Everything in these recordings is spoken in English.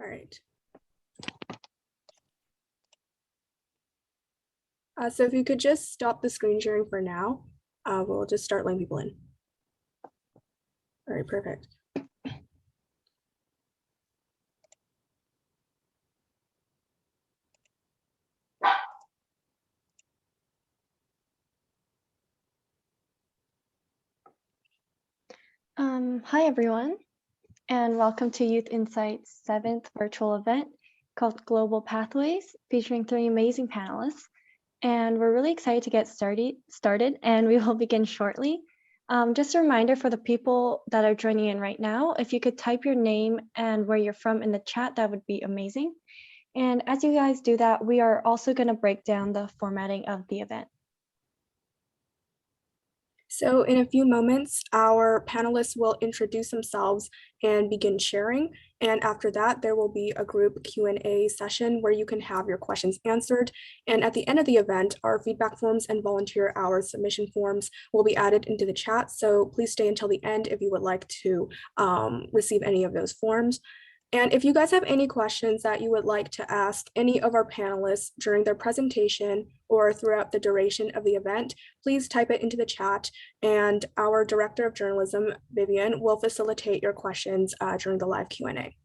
All right. So if you could just stop the screen sharing for now, we'll just start letting people in. All right, perfect. Hi, everyone, and welcome to Youth Insights' 7th virtual event called Global Pathways, featuring 3 amazing panelists. And we're really excited to get started, and we will begin shortly. Just a reminder for the people that are joining in right now, if you could type your name and where you're from in the chat, that would be amazing. And as you guys do that, we are also going to break down the formatting of the event. So in a few moments, our panelists will introduce themselves and begin sharing. And after that, there will be a group Q&A session where you can have your questions answered. And at the end of the event, our feedback forms and volunteer hours submission forms will be added into the chat. So please stay until the end if you would like to receive any of those forms. And if you guys have any questions that you would like to ask any of our panelists during their presentation or throughout the duration of the event, please type it into the chat, and our Director of Journalism, Vivian, will facilitate your questions during the live Q&A.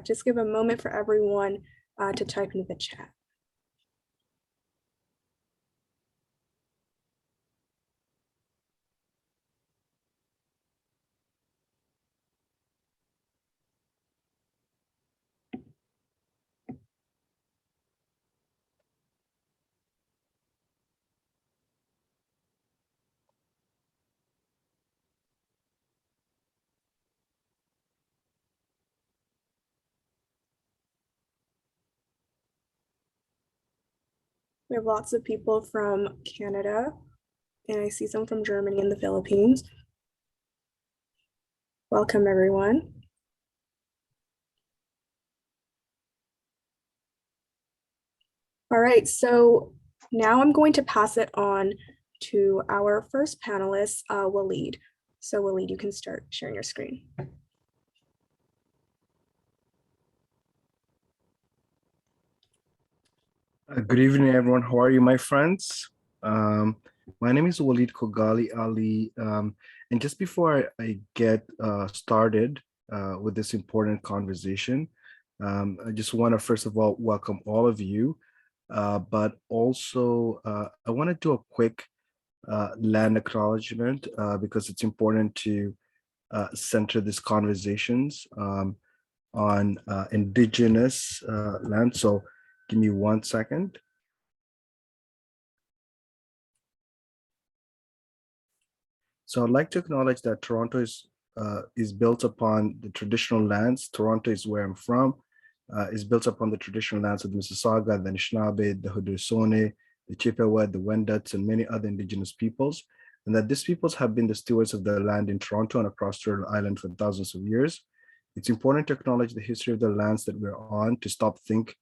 Just give a moment for everyone to type into the chat. We have lots of people from Canada, and I see some from Germany and the Philippines. Welcome, everyone. All right, so now I'm going to pass it on to our first panelist, Walied. So Walied, you can start sharing your screen. Good evening, everyone. How are you, my friends? My name is Walied Khogali Ali. And just before I get started with this important conversation, I just want to first of all welcome all of you, but also I want to do a quick land acknowledgement because it's important to center these conversations on indigenous land. So give me 1 second. So I'd like to acknowledge that Toronto is built upon the traditional lands. Toronto is where I'm from. Is built upon the traditional lands of the Mississauga, the Anishinaabe, the Haudenosaunee, the Chippewa, the Wendat, and many other indigenous peoples, and that these peoples have been the stewards of the land in Toronto and across Turtle Island for thousands of years. It's important to acknowledge the history of the lands that we're on, to think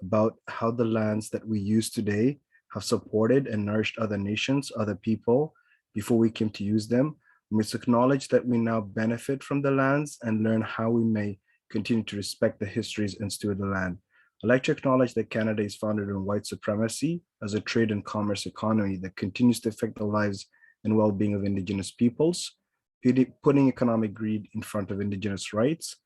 about how the lands that we use today have supported and nourished other nations, other people, before we came to use them. We must acknowledge that we now benefit from the lands and learn how we may continue to respect the histories and steward the land. I'd like to acknowledge that Canada is founded on white supremacy as a trade and commerce economy that continues to affect the lives and well-being of Indigenous peoples, putting economic greed in front of Indigenous rights.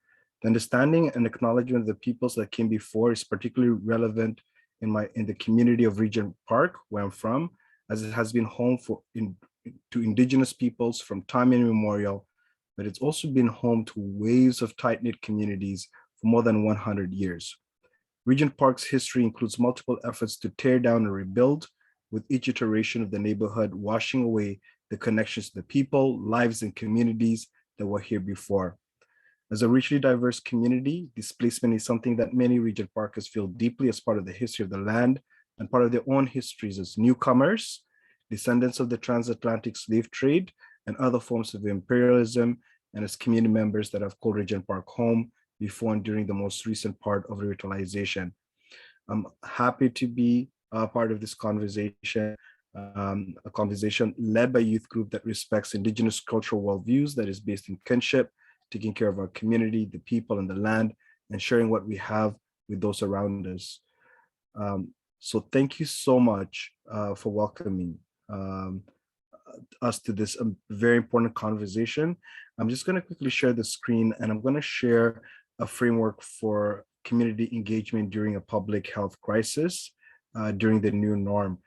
The understanding and acknowledgement of the peoples that came before is particularly relevant in the community of Regent Park, where I'm from, as it has been home to Indigenous peoples from time immemorial, but it's also been home to waves of tight-knit communities for more than 100 years. Regent Park's history includes multiple efforts to tear down and rebuild, with each iteration of the neighborhood washing away the connections to the people, lives, and communities that were here before. As a richly diverse community, displacement is something that many Regent Parkers feel deeply as part of the history of the land and part of their own histories as newcomers, descendants of the transatlantic slave trade, and other forms of imperialism, and as community members that have called Regent Park home before and during the most recent part of revitalization. I'm happy to be part of this conversation. a conversation led by a youth group that respects Indigenous cultural worldviews, that is based in kinship, taking care of our community, the people, and the land, and sharing what we have with those around us. So thank you so much for welcoming us to this very important conversation. I'm just going to quickly share the screen, and I'm going to share a framework for community engagement during a public health crisis, during the new norm.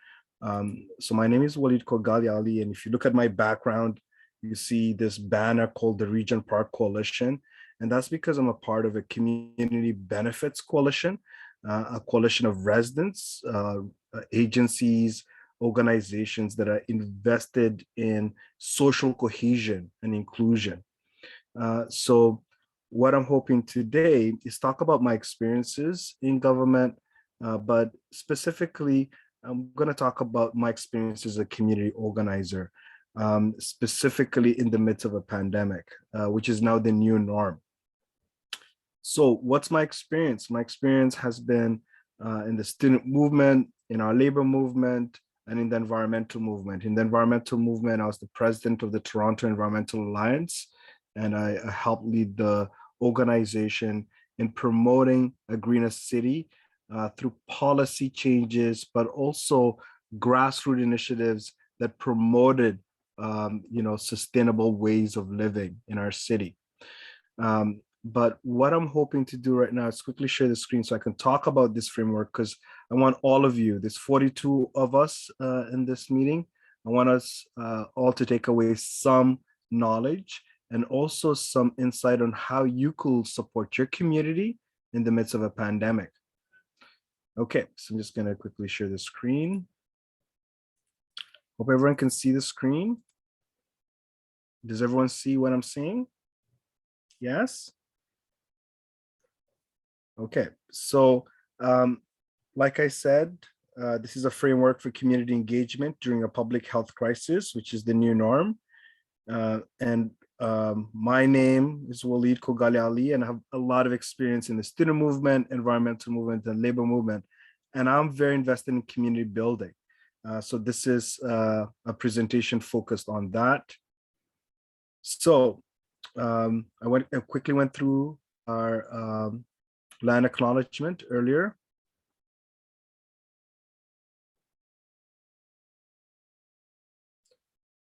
So my name is Walied Khogali, and if you look at my background, you see this banner called the Region Park Coalition, and that's because I'm a part of a community benefits coalition, a coalition of residents, agencies, organizations that are invested in social cohesion and inclusion. So what I'm hoping today is talk about my experiences in government, but specifically, I'm going to talk about my experience as a community organizer, specifically in the midst of a pandemic, which is now the new norm. So what's my experience? My experience has been in the student movement, in our labor movement, and in the environmental movement. In the environmental movement, I was the president of the Toronto Environmental Alliance, and I helped lead the organization in promoting a greener city through policy changes, but also grassroots initiatives that promoted sustainable ways of living in our city. But what I'm hoping to do right now is quickly share the screen so I can talk about this framework, because I want all of you, there's 42 of us in this meeting. I want us all to take away some knowledge and also some insight on how you could support your community in the midst of a pandemic. Okay, so I'm just gonna quickly share the screen. Hope everyone can see the screen. Does everyone see what I'm seeing? Yes? Okay, so like I said, this is a framework for community engagement during a public health crisis, which is the new norm. My name is Walied Khogali, and I have a lot of experience in the student movement, environmental movement, and labor movement. And I'm very invested in community building. So this is a presentation focused on that. So I quickly went through our land acknowledgement earlier.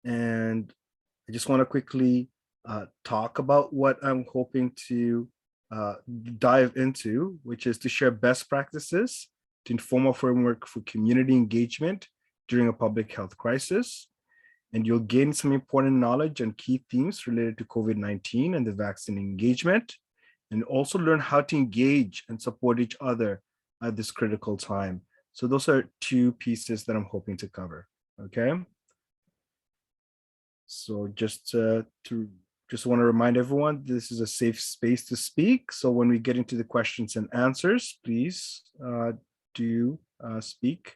And I just want to quickly talk about what I'm hoping to dive into, which is to share best practices to inform a framework for community engagement during a public health crisis. And you'll gain some important knowledge on key themes related to COVID-19 and the vaccine engagement, and also learn how to engage and support each other at this critical time. So those are two pieces that I'm hoping to cover, okay? So just want to remind everyone, this is a safe space to speak. So when we get into the questions and answers, please do speak.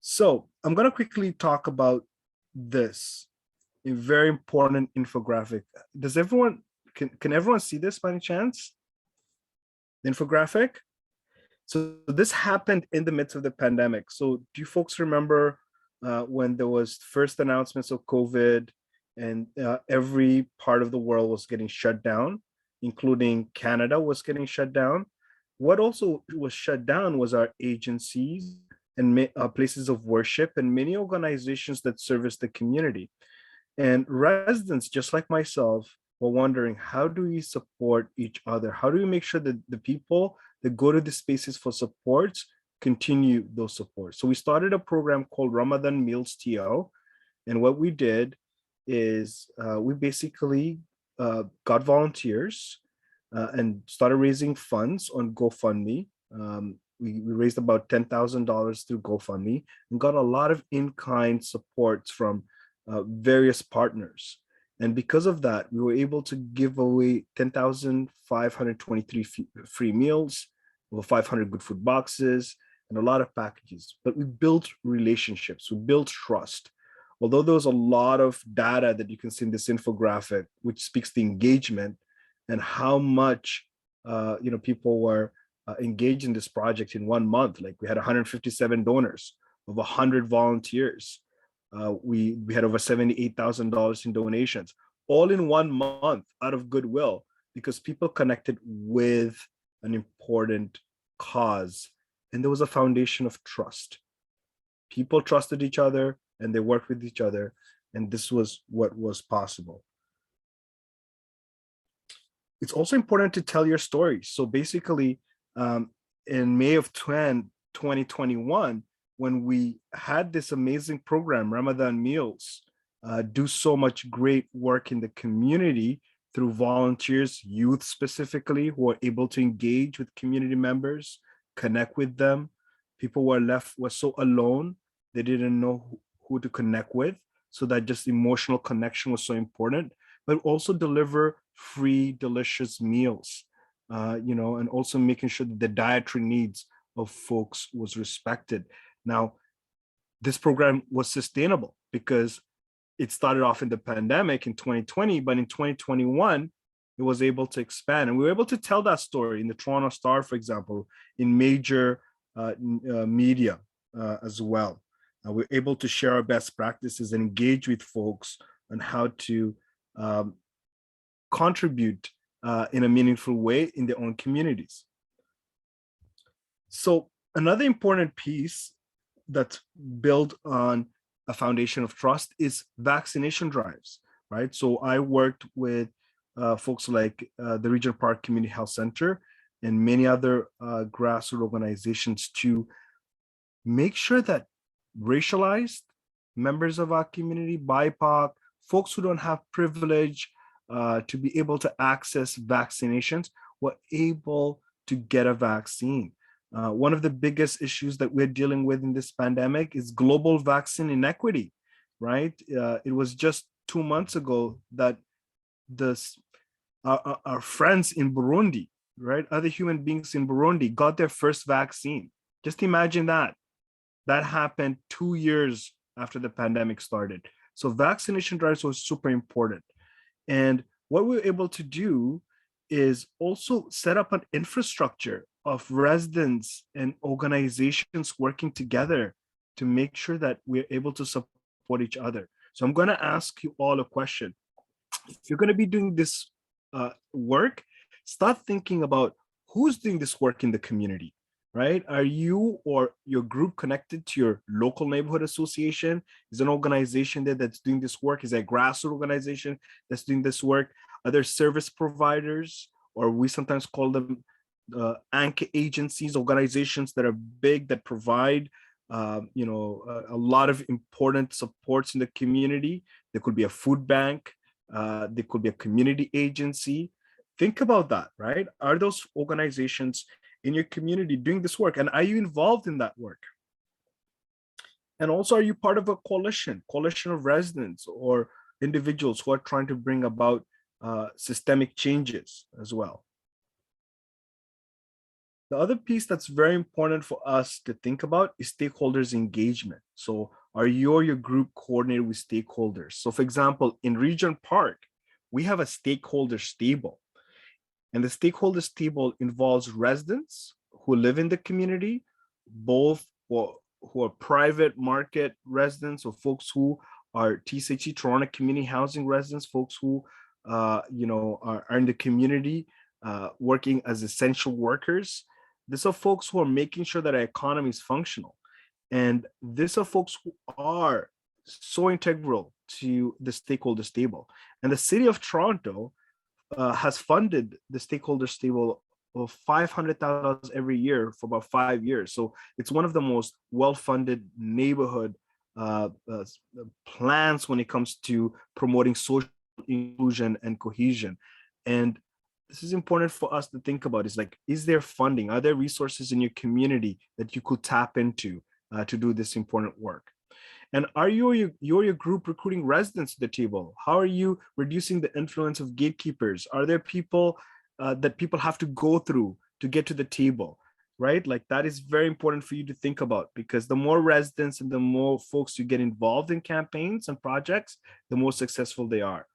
So I'm going to quickly talk about this, a very important infographic. Does everyone, can everyone see this by any chance? The infographic? So this happened in the midst of the pandemic. So do you folks remember when there was first announcements of COVID and every part of the world was getting shut down, including Canada was getting shut down? What also was shut down was our agencies and places of worship and many organizations that service the community. And residents, just like myself, were wondering, how do we support each other? How do we make sure that the people that go to the spaces for support continue those supports? So we started a program called Ramadan Meals TO. And what we did is we basically got volunteers and started raising funds on GoFundMe. We raised about $10,000 through GoFundMe and got a lot of in-kind supports from various partners. And because of that, we were able to give away 10,523 free meals, over 500 good food boxes, and a lot of packages. But we built relationships, we built trust. Although there was a lot of data that you can see in this infographic, which speaks to engagement and how much people were engaged in this project in 1 month. Like we had 157 donors. of 100 volunteers. We had over $78,000 in donations, all in 1 month out of goodwill, because people connected with an important cause. And there was a foundation of trust. People trusted each other and they worked with each other. And this was what was possible. It's also important to tell your story. So basically, in May of 2021, when we had this amazing program, Ramadan Meals, do so much great work in the community through volunteers, youth specifically, who are able to engage with community members, connect with them. People were so alone, they didn't know who to connect with. So that just emotional connection was so important, but also deliver free, delicious meals, and also making sure that the dietary needs of folks was respected. Now, this program was sustainable because it started off in the pandemic in 2020, but in 2021, it was able to expand. And we were able to tell that story in the Toronto Star, for example, in major media as well. We're able to share our best practices and engage with folks on how to contribute in a meaningful way in their own communities. So another important piece that's built on a foundation of trust is vaccination drives, right? So I worked with folks like the Regent Park Community Health Center and many other grassroots organizations to make sure that racialized members of our community, BIPOC, folks who don't have privilege to be able to access vaccinations, were able to get a vaccine. One of the biggest issues that we're dealing with in this pandemic is global vaccine inequity, right? It was just 2 months ago that our friends in Burundi, right? Other human beings in Burundi got their first vaccine. Just imagine that. That happened 2 years after the pandemic started. So vaccination drives was super important. And what we were able to do is also set up an infrastructure of residents and organizations working together to make sure that we're able to support each other. So I'm going to ask you all a question. If you're going to be doing this work, start thinking about who's doing this work in the community, right? Are you or your group connected to your local neighborhood association? Is an organization there that's doing this work? Is there a grassroots organization that's doing this work? Are there service providers, or we sometimes call them anchor agencies, organizations that are big, that provide a lot of important supports in the community? There could be a food bank, there could be a community agency. Think about that, right? Are those organizations in your community doing this work, and are you involved in that work? And also, are you part of a coalition of residents or individuals who are trying to bring about systemic changes as well? The other piece that's very important for us to think about is stakeholders engagement. So are you or your group coordinated with stakeholders? So for example, in Regent Park, we have a stakeholders table. And the stakeholders table involves residents who live in the community, both who are private market residents, or folks who are TCHE, Toronto Community Housing residents, folks who are in the community working as essential workers. These are folks who are making sure that our economy is functional. And these are folks who are so integral to the stakeholders table. And the city of Toronto has funded the stakeholders table of $500,000 every year for about 5 years. So it's one of the most well-funded neighborhood plans when it comes to promoting social inclusion and cohesion. And this is important for us to think about. Is like, is there funding? Are there resources in your community that you could tap into to do this important work? And are you or your group recruiting residents to the table? How are you reducing the influence of gatekeepers? Are there people that people have to go through to get to the table, right? Like, that is very important for you to think about, because the more residents and the more folks you get involved in campaigns and projects, the more successful they are.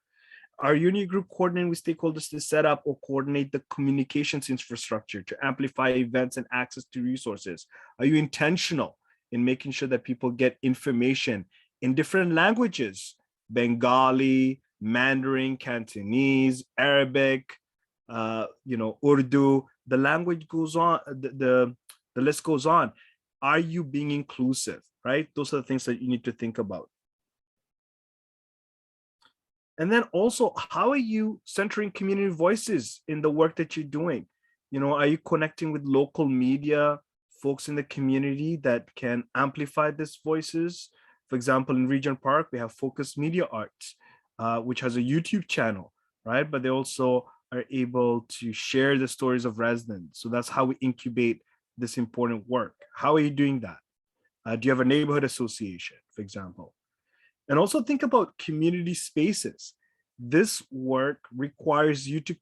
Are you and your group coordinating with stakeholders to set up or coordinate the communications infrastructure to amplify events and access to resources? Are you intentional in making sure that people get information in different languages: Bengali, Mandarin, Cantonese, Arabic, Urdu. The language goes on, the list goes on. Are you being inclusive, right? Those are the things that you need to think about. And then also, how are you centering community voices in the work that you're doing? Are you connecting with local media, folks in the community that can amplify these voices? For example, in Region Park, we have Focus Media Arts, which has a YouTube channel, right? But they also are able to share the stories of residents. So that's how we incubate this important work. How are you doing that? Do you have a neighborhood association, for example? And also think about community spaces. This work requires you to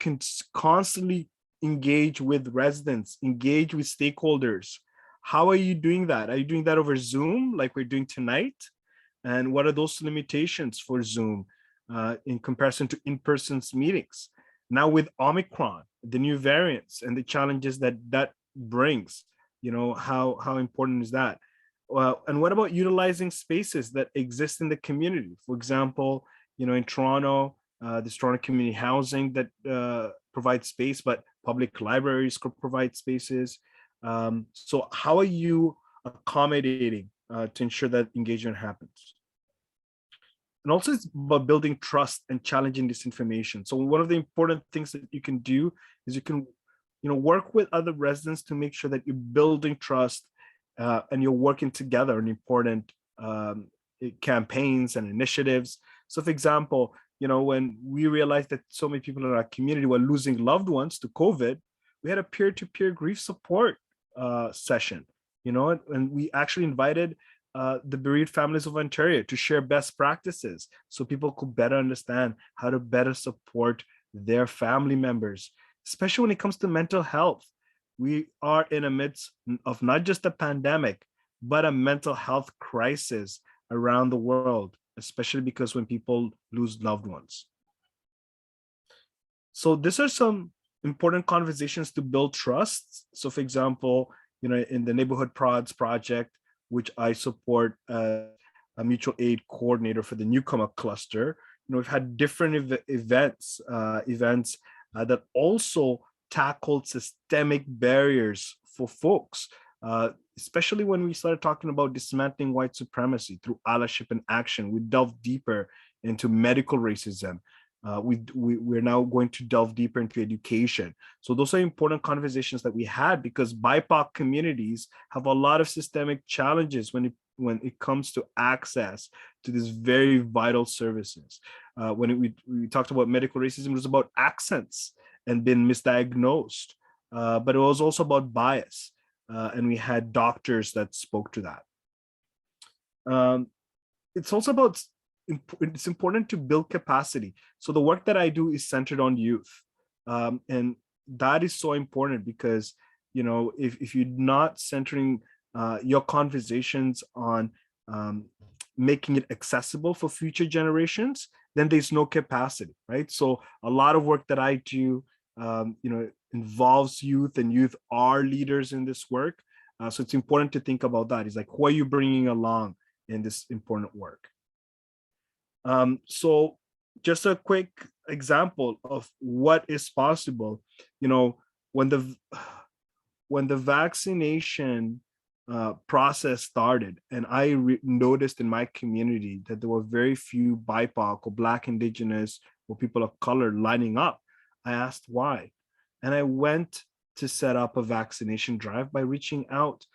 constantly engage with residents, engage with stakeholders. How are you doing that? Are you doing that over Zoom like we're doing tonight? And what are those limitations for Zoom in comparison to in-person meetings? Now with Omicron, the new variants and the challenges that brings, how important is that? And what about utilizing spaces that exist in the community? For example, in Toronto, there's Toronto Community Housing that provides space, but public libraries could provide spaces. So how are you accommodating to ensure that engagement happens? And also it's about building trust and challenging disinformation. So one of the important things that you can do is you can, work with other residents to make sure that you're building trust and you're working together on important campaigns and initiatives. So for example, when we realized that so many people in our community were losing loved ones to COVID, we had a peer-to-peer grief support session, and we actually invited the bereaved families of Ontario to share best practices so people could better understand how to better support their family members, especially when it comes to mental health. We are in the midst of not just a pandemic, but a mental health crisis around the world, especially because when people lose loved ones. So these are some important conversations to build trust. So for example, in the Neighborhood Prods project, which I support as a mutual aid coordinator for the newcomer cluster, we've had different events that also tackled systemic barriers for folks, especially when we started talking about dismantling white supremacy through allyship and action. We delved deeper into medical racism. We're now going to delve deeper into education. So those are important conversations that we had, because BIPOC communities have a lot of systemic challenges when it comes to access to these very vital services. When we talked about medical racism, it was about accents and being misdiagnosed, but it was also about bias. And we had doctors that spoke to that. It's also about, it's important to build capacity. So the work that I do is centered on youth. And that is so important because, if you're not centering your conversations on making it accessible for future generations, then there's no capacity, right? So a lot of work that I do, involves youth, and youth are leaders in this work. So it's important to think about that. It's like, who are you bringing along in this important work? So just a quick example of what is possible, when the vaccination process started, and I noticed in my community that there were very few BIPOC or Black, Indigenous, or people of color lining up, I asked why. And I went to set up a vaccination drive by reaching out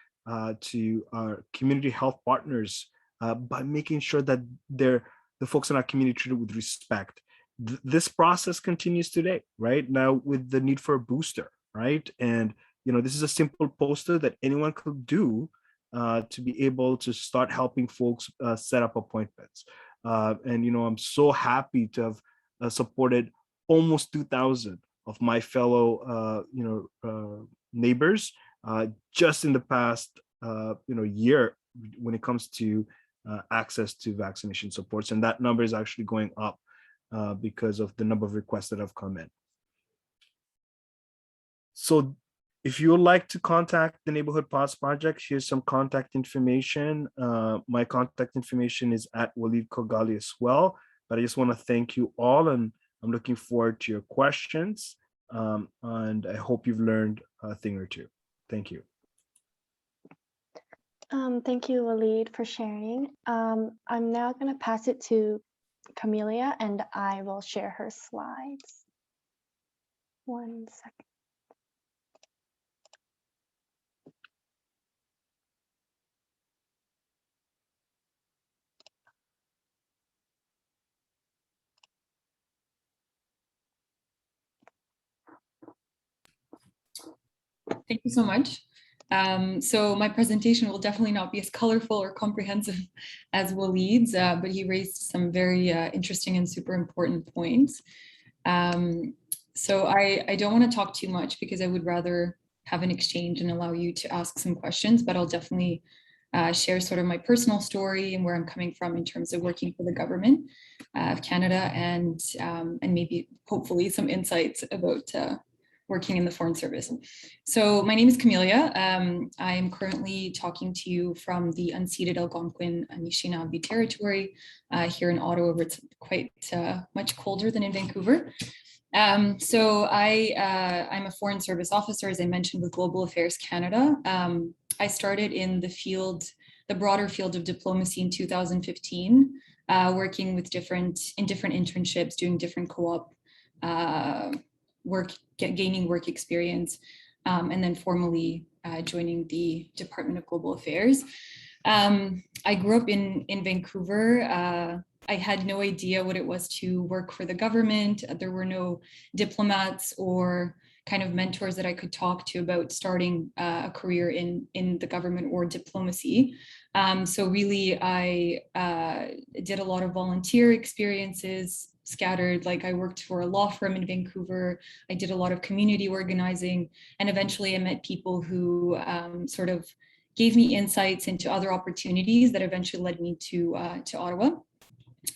to our community health partners, by making sure that the folks in our community treated with respect. This process continues today, right? Now with the need for a booster, right? And this is a simple poster that anyone could do to be able to start helping folks set up appointments. And I'm so happy to have supported almost 2,000 of my fellow neighbors just in the past year when it comes to access to vaccination supports, and that number is actually going up because of the number of requests that have come in. So If you would like to contact the Neighborhood Paths Project, here's some contact information. My contact information is at Walied Khogali as well. But I just want to thank you all, and I'm looking forward to your questions. And I hope you've learned a thing or two. Thank you. Thank you, Waleed, for sharing. I'm now going to pass it to Kamiliya, and I will share her slides. 1 second. Thank you so much. So my presentation will definitely not be as colorful or comprehensive as Waleed's, but he raised some very interesting and super important points. So I don't want to talk too much because I would rather have an exchange and allow you to ask some questions, but I'll definitely share sort of my personal story and where I'm coming from in terms of working for the government of Canada, and maybe hopefully some insights about working in the Foreign Service. So my name is Kamiliya. I am currently talking to you from the unceded Algonquin Anishinaabe territory here in Ottawa, where it's quite much colder than in Vancouver. So I'm a Foreign Service officer, as I mentioned, with Global Affairs Canada. I started in the broader field of diplomacy in 2015, working with different internships, doing different co-op work, gaining work experience, and then formally joining the Department of Global Affairs. I grew up in Vancouver. I had no idea what it was to work for the government. There were no diplomats or kind of mentors that I could talk to about starting a career in the government or diplomacy. So really, I did a lot of volunteer experiences scattered. Like I worked for a law firm in Vancouver. I did a lot of community organizing, and eventually I met people who sort of gave me insights into other opportunities that eventually led me to Ottawa.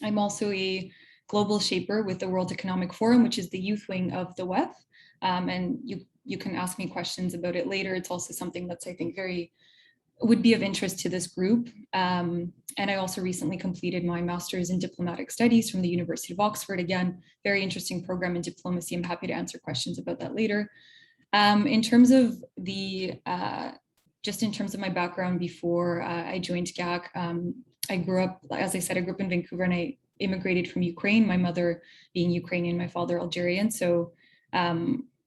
I'm also a global shaper with the World Economic Forum, which is the youth wing of the WEF. And you can ask me questions about it later. It's also something that's, I think, would be of interest to this group. And I also recently completed my master's in diplomatic studies from the University of Oxford. Again, very interesting program in diplomacy. I'm happy to answer questions about that later. In terms of just in terms of my background before I joined GAC, I grew up, as I said, I grew up in Vancouver, and I immigrated from Ukraine, my mother being Ukrainian, my father Algerian. So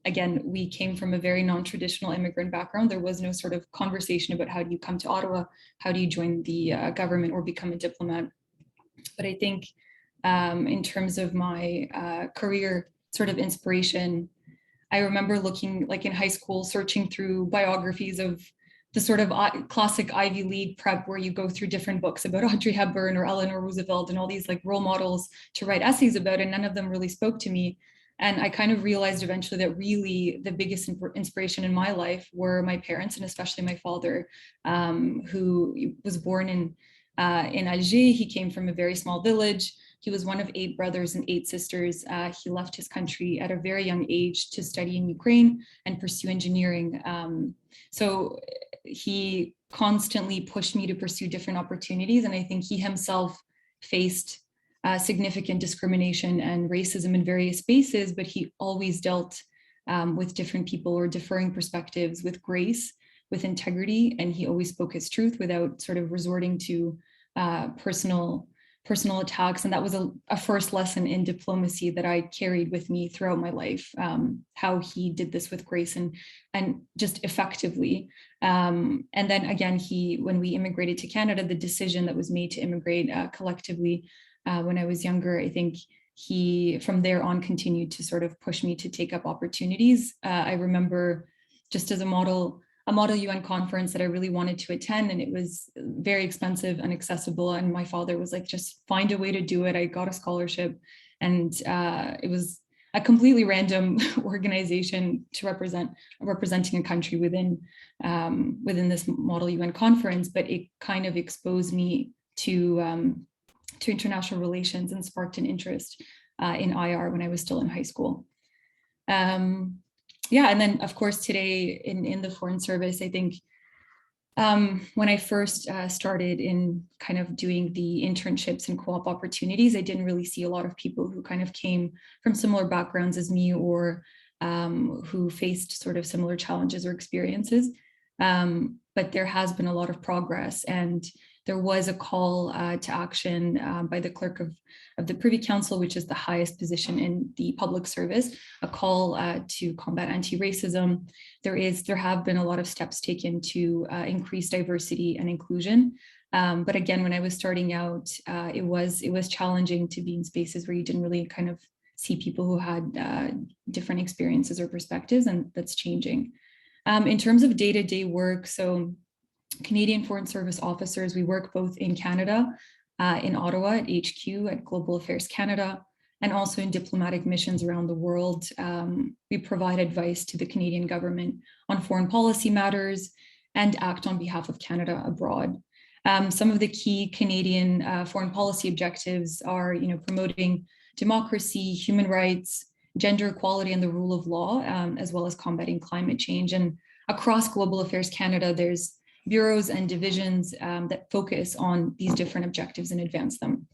again, we came from a very non-traditional immigrant background. There was no sort of conversation about how do you come to Ottawa, how do you join the government or become a diplomat. But I think in terms of my career sort of inspiration, I remember looking, like in high school, searching through biographies of the sort of classic Ivy League prep where you go through different books about Audrey Hepburn or Eleanor Roosevelt and all these like role models to write essays about, and none of them really spoke to me. And I kind of realized eventually that really the biggest inspiration in my life were my parents, and especially my father, who was born in Alger. He came from a very small village. He was one of 8 brothers and 8 sisters. He left his country at a very young age to study in Ukraine and pursue engineering. So he constantly pushed me to pursue different opportunities. And I think he himself faced significant discrimination and racism in various spaces, but he always dealt with different people or differing perspectives with grace, with integrity, and he always spoke his truth without sort of resorting to personal attacks. And that was a first lesson in diplomacy that I carried with me throughout my life, how he did this with grace and just effectively. And then again, when we immigrated to Canada, the decision that was made to immigrate collectively when I was younger, I think he from there on continued to sort of push me to take up opportunities. I remember just as a model UN conference that I really wanted to attend, and it was very expensive and inaccessible. And my father was like, just find a way to do it. I got a scholarship, and it was a completely random organization to representing a country within this model UN conference, but it kind of exposed me to international relations and sparked an interest in IR when I was still in high school. yeah, and then of course today in the Foreign Service, I think when I first started in kind of doing the internships and co-op opportunities, I didn't really see a lot of people who kind of came from similar backgrounds as me, or who faced sort of similar challenges or experiences. But there has been a lot of progress, and there was a call to action by the clerk of the Privy Council, which is the highest position in the public service, a call to combat anti-racism. There have been a lot of steps taken to increase diversity and inclusion. But again, when I was starting out, it was challenging to be in spaces where you didn't really kind of see people who had different experiences or perspectives, and that's changing. In terms of day-to-day work, so Canadian Foreign Service officers, we work both in Canada, in Ottawa at HQ at Global Affairs Canada, and also in diplomatic missions around the world. We provide advice to the Canadian government on foreign policy matters and act on behalf of Canada abroad. Some of the key Canadian foreign policy objectives are, promoting democracy, human rights, gender equality, and the rule of law, as well as combating climate change. And across Global Affairs Canada, there's bureaus and divisions that focus on these different objectives and advance them.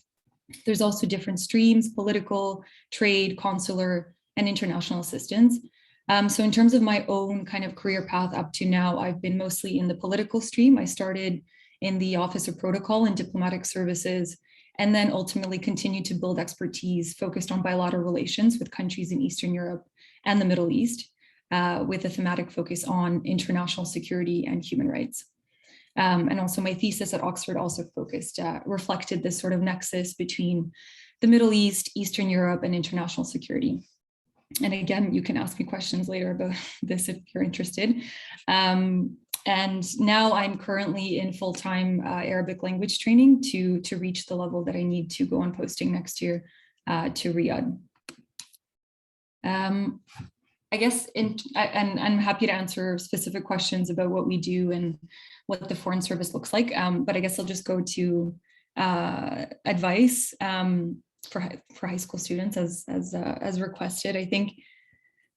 There's also different streams: political, trade, consular, and international assistance. So in terms of my own kind of career path up to now, I've been mostly in the political stream. I started in the Office of Protocol and Diplomatic Services, and then ultimately continued to build expertise focused on bilateral relations with countries in Eastern Europe and the Middle East, with a thematic focus on international security and human rights. And also my thesis at Oxford also reflected this sort of nexus between the Middle East, Eastern Europe, and international security. And again, you can ask me questions later about this if you're interested. And now I'm currently in full-time Arabic language training to reach the level that I need to go on posting next year to Riyadh. I guess, and I'm happy to answer specific questions about what we do and what the Foreign Service looks like. But I guess I'll just go to advice for high school students as requested. I think,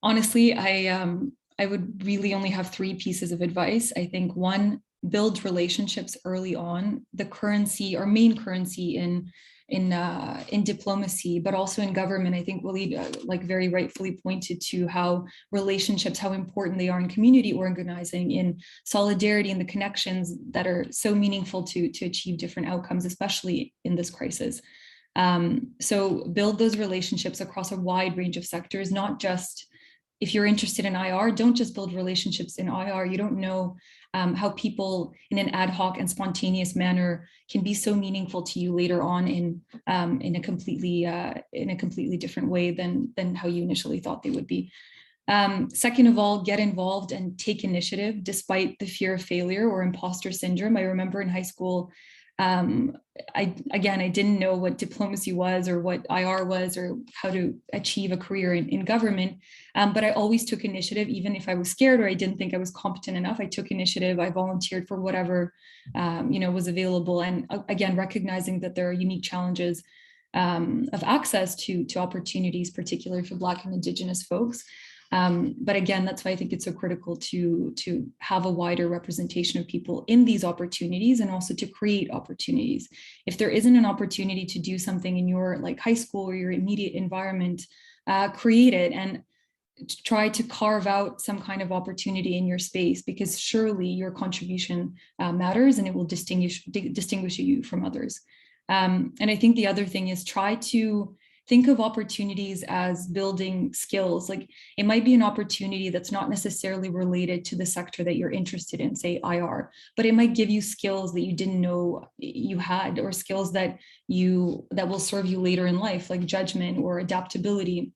honestly, I would really only have 3 pieces of advice. I think 1, build relationships early on. The currency, or main currency in diplomacy, but also in government. I think Walied like very rightfully pointed to how relationships, how important they are in community organizing, in solidarity, and the connections that are so meaningful to achieve different outcomes, especially in this crisis. So build those relationships across a wide range of sectors, not just, if you're interested in IR, don't just build relationships in IR. You don't know how people in an ad hoc and spontaneous manner can be so meaningful to you later on in a completely different way than how you initially thought they would be. Second of all, get involved and take initiative despite the fear of failure or imposter syndrome. I remember in high school, I didn't know what diplomacy was or what IR was or how to achieve a career in government, but I always took initiative, even if I was scared or I didn't think I was competent enough. I took initiative. I volunteered for whatever was available, and again, recognizing that there are unique challenges of access to opportunities, particularly for Black and Indigenous folks. But again, that's why I think it's so critical to have a wider representation of people in these opportunities, and also to create opportunities. If there isn't an opportunity to do something in your high school or your immediate environment, create it and try to carve out some kind of opportunity in your space, because surely your contribution matters, and it will distinguish you from others. And I think the other thing is, try to think of opportunities as building skills. Like, it might be an opportunity that's not necessarily related to the sector that you're interested in, say IR, but it might give you skills that you didn't know you had, or skills that will serve you later in life, like judgment or adaptability.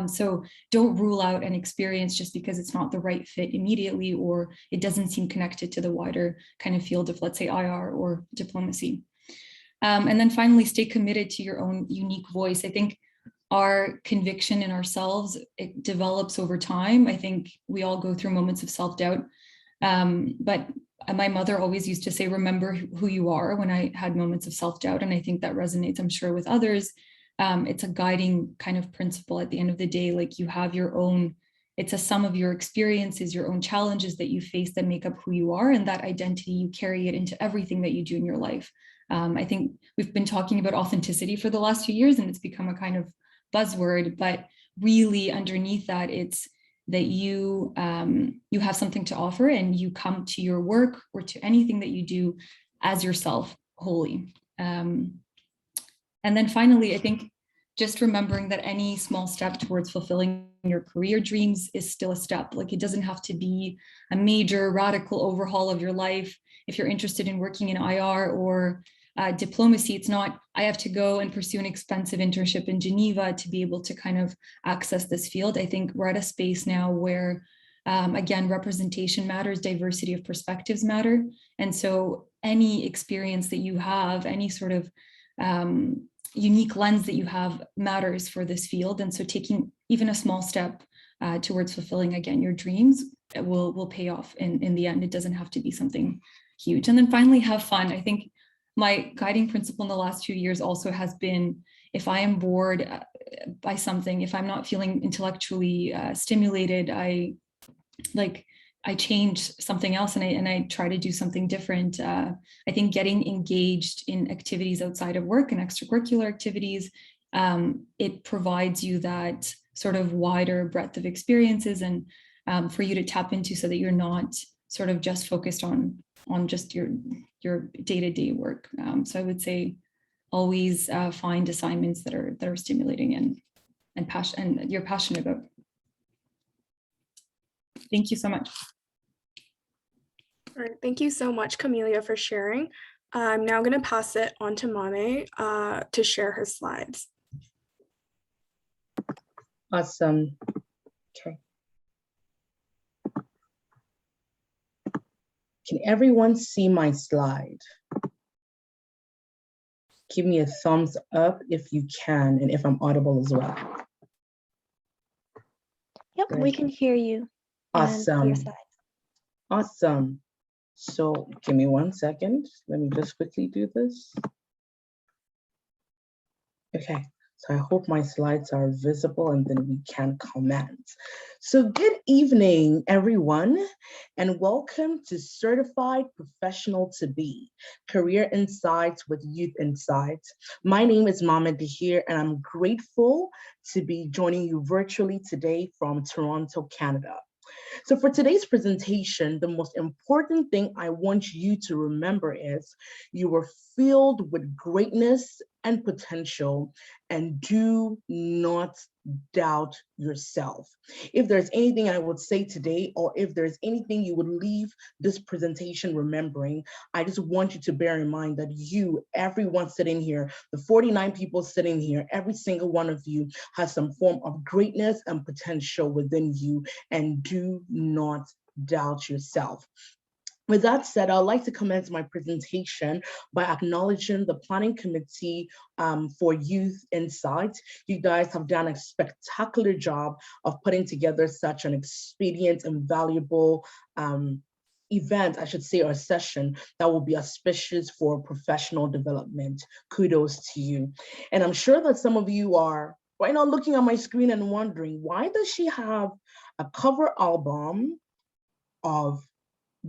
So don't rule out an experience just because it's not the right fit immediately, or it doesn't seem connected to the wider kind of field of, let's say, IR or diplomacy. And then finally, stay committed to your own unique voice. I think our conviction in ourselves, it develops over time. I think we all go through moments of self-doubt. But my mother always used to say, remember who you are, when I had moments of self-doubt. And I think that resonates, I'm sure, with others. It's a guiding kind of principle at the end of the day. Like, you have your own it's a sum of your experiences, your own challenges that you face that make up who you are, and that identity, you carry it into everything that you do in your life. I think we've been talking about authenticity for the last few years, and it's become a kind of buzzword, but really underneath that, it's that you have something to offer, and you come to your work or to anything that you do as yourself wholly. And then finally, I think just remembering that any small step towards fulfilling your career dreams is still a step. Like, it doesn't have to be a major radical overhaul of your life. If you're interested in working in IR or diplomacy, it's not, I have to go and pursue an expensive internship in Geneva to be able to kind of access this field. I think we're at a space now where, again, representation matters, diversity of perspectives matter. And so any experience that you have, any sort of unique lens that you have matters for this field. And so taking even a small step towards fulfilling, again, your dreams will pay off in the end. It doesn't have to be something huge. And then finally, have fun. I think my guiding principle in the last few years also has been, if I am bored by something, if I'm not feeling intellectually stimulated, I change something else, and I try to do something different. I think getting engaged in activities outside of work and extracurricular activities, it provides you that sort of wider breadth of experiences and for you to tap into, so that you're not sort of just focused on just your day-to-day work. So I would say always find assignments that are stimulating and you're passionate about. Thank you so much. All right, thank you so much, Kamiliya, for sharing. I'm now going to pass it on to Maame to share her slides. Awesome. Okay. Can everyone see my slide? Give me a thumbs up if you can, and if I'm audible as well. Yep, we can hear you. Awesome. Awesome. So give me 1 second. Let me just quickly do this. Okay, so I hope my slides are visible and then we can comment. So good evening, everyone, and welcome to Certified Professional to Be, Career Insights with Youth Insights. My name is Maame De-Heer, and I'm grateful to be joining you virtually today from Toronto, Canada. So for today's presentation, the most important thing I want you to remember is you were filled with greatness and potential, and do not doubt yourself. If there's anything I would say today, or if there's anything you would leave this presentation remembering, I just want you to bear in mind that you, everyone sitting here, the 49 people sitting here, every single one of you has some form of greatness and potential within you, and do not doubt yourself. With that said, I'd like to commence my presentation by acknowledging the Planning Committee for Youth Insights. You guys have done a spectacular job of putting together such an expedient and valuable event, I should say, or session that will be auspicious for professional development. Kudos to you. And I'm sure that some of you are right now looking at my screen and wondering, why does she have a cover album of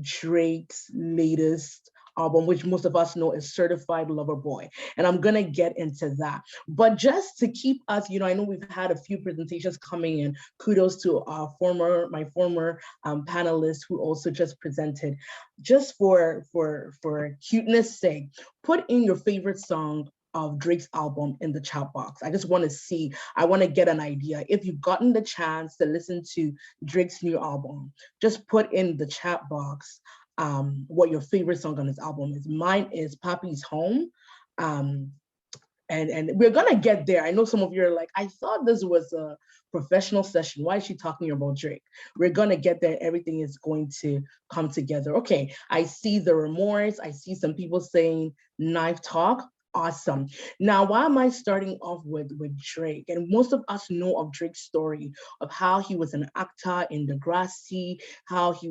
Drake's latest album, which most of us know is Certified Lover Boy? And I'm gonna get into that. But just to keep us, I know we've had a few presentations coming in. Kudos to my former panelist who also just presented. Just for cuteness sake, put in your favorite song of Drake's album in the chat box. I just want to see, I want to get an idea. If you've gotten the chance to listen to Drake's new album, just put in the chat box what your favorite song on his album is. Mine is Papi's Home. And we're gonna get there. I know some of you are like, I thought this was a professional session. Why is she talking about Drake? We're gonna get there. Everything is going to come together. Okay, I see the remorse. I see some people saying knife talk. Awesome. Now, why am I starting off with Drake? And most of us know of Drake's story of how he was an actor in Degrassi, how he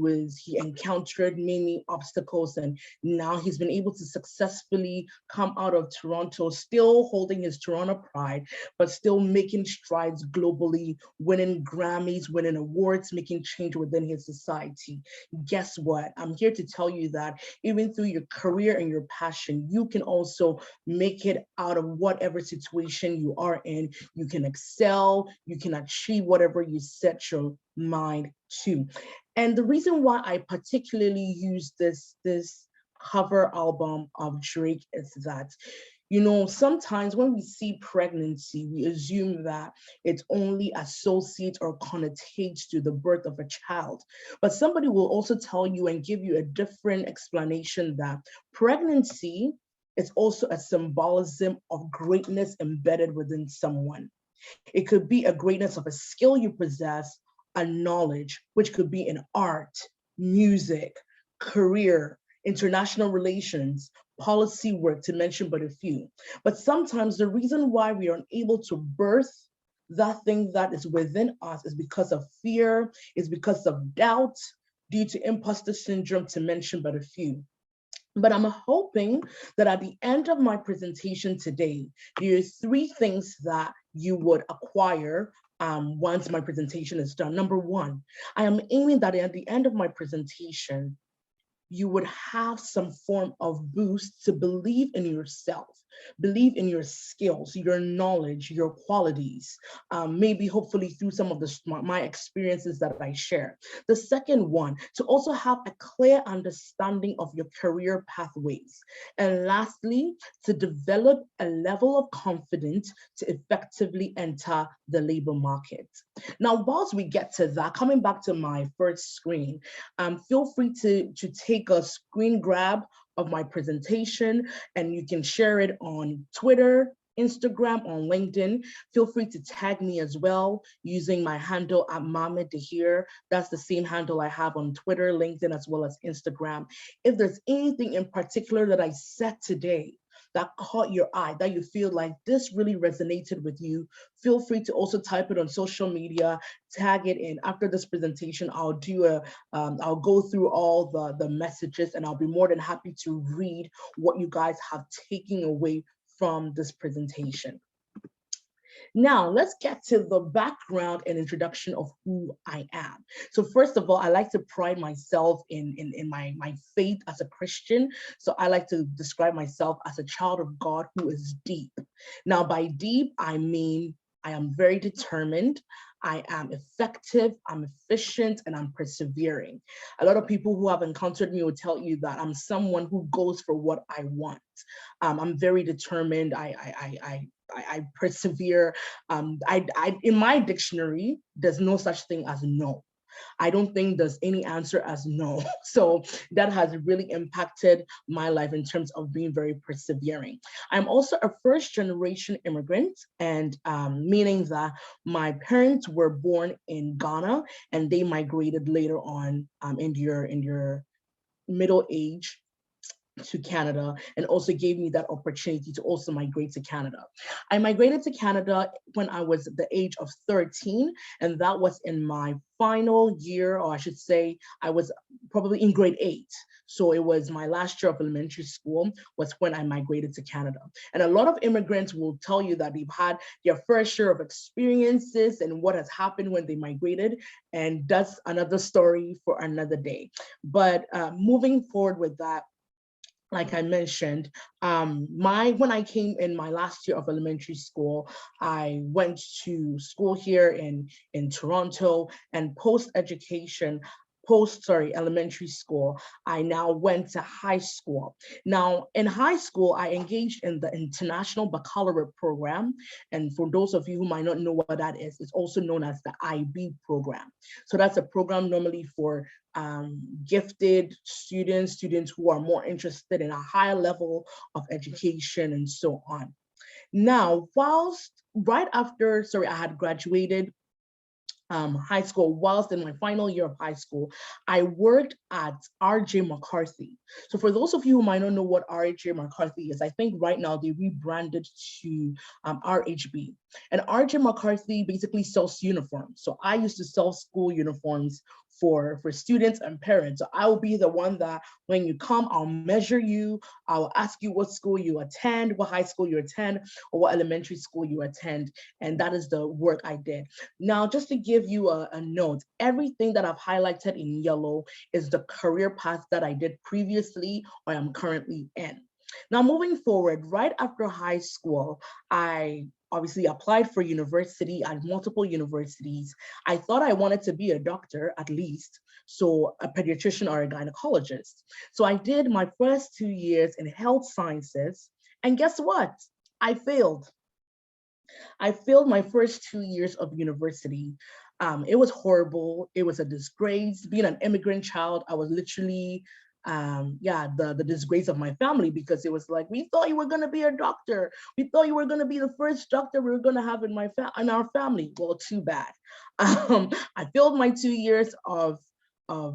encountered many obstacles, and now he's been able to successfully come out of Toronto, still holding his Toronto pride, but still making strides globally, winning Grammys, winning awards, making change within his society. Guess what? I'm here to tell you that even through your career and your passion, you can also make it out of whatever situation you are in. You can excel, you can achieve whatever you set your mind to. And the reason why I particularly use this cover album of Drake is that, you know, sometimes when we see pregnancy, we assume that it only associates or connotates to the birth of a child. But somebody will also tell you and give you a different explanation that pregnancy is also a symbolism of greatness embedded within someone. It could be a greatness of a skill you possess, a knowledge, which could be in art, music, career, international relations, policy work, to mention but a few. But sometimes the reason why we are unable to birth that thing that is within us is because of fear, is because of doubt, due to imposter syndrome, to mention but a few. But I'm hoping that at the end of my presentation today, there are 3 things that you would acquire once my presentation is done. Number 1, I am aiming that at the end of my presentation, you would have some form of boost to believe in yourself, believe in your skills, your knowledge, your qualities, maybe hopefully through some of my experiences that I share. The second one, to also have a clear understanding of your career pathways. And lastly, to develop a level of confidence to effectively enter the labor market. Now, whilst we get to that, coming back to my first screen, feel free to take a screen grab of my presentation, and you can share it on Twitter, Instagram, on LinkedIn. Feel free to tag me as well using my handle at Maame De-Heer. That's the same handle I have on Twitter, LinkedIn, as well as Instagram. If there's anything in particular that I said today that caught your eye, that you feel like this really resonated with you, feel free to also type it on social media, tag it in. After this presentation, I'll go through all the messages, and I'll be more than happy to read what you guys have taken away from this presentation. Now, let's get to the background and introduction of who I am. So first of all, I like to pride myself in my faith as a Christian. So I like to describe myself as a child of God who is deep. Now, by deep, I mean I am very determined, I am effective, I'm efficient, and I'm persevering. A lot of people who have encountered me will tell you that I'm someone who goes for what I want. I'm very determined. I persevere. In my dictionary, there's no such thing as no. I don't think there's any answer as no. So that has really impacted my life in terms of being very persevering. I'm also a first-generation immigrant, and meaning that my parents were born in Ghana and they migrated later on in your middle age to Canada, and also gave me that opportunity to also migrate to Canada. I migrated to Canada when I was at the age of 13, and that was in my final year, or I should say, I was probably in grade 8. So it was my last year of elementary school was when I migrated to Canada. And a lot of immigrants will tell you that they've had their first share of experiences and what has happened when they migrated, and that's another story for another day. But moving forward with that, like I mentioned, when I came in my last year of elementary school, I went to school here in Toronto, and elementary school, I now went to high school. Now, in high school, I engaged in the International Baccalaureate program. And for those of you who might not know what that is, it's also known as the IB program. So that's a program normally for gifted students who are more interested in a higher level of education and so on. Now, I had graduated high school, whilst in my final year of high school, I worked at R.J. McCarthy. So for those of you who might not know what R.J. McCarthy is, I think right now they rebranded to RHB. And R.J. McCarthy basically sells uniforms. So I used to sell school uniforms for students and parents. So I will be the one that when you come, I'll measure you, I'll ask you what school you attend, what high school you attend, or what elementary school you attend. And that is the work I did. Now, just to give you a note, everything that I've highlighted in yellow is the career path that I did previously or I'm currently in. Now, moving forward, right after high school, I obviously applied for university at multiple universities. I thought I wanted to be a doctor at least, so a pediatrician or a gynecologist. So I did my first 2 years in health sciences, and guess what? I failed. I failed my first 2 years of university. It was horrible. It was a disgrace. Being an immigrant child, I was literally, the disgrace of my family, because it was like, we thought you were going to be a doctor. We thought you were going to be the first doctor we were going to have in our family. Well, too bad. I failed my 2 years of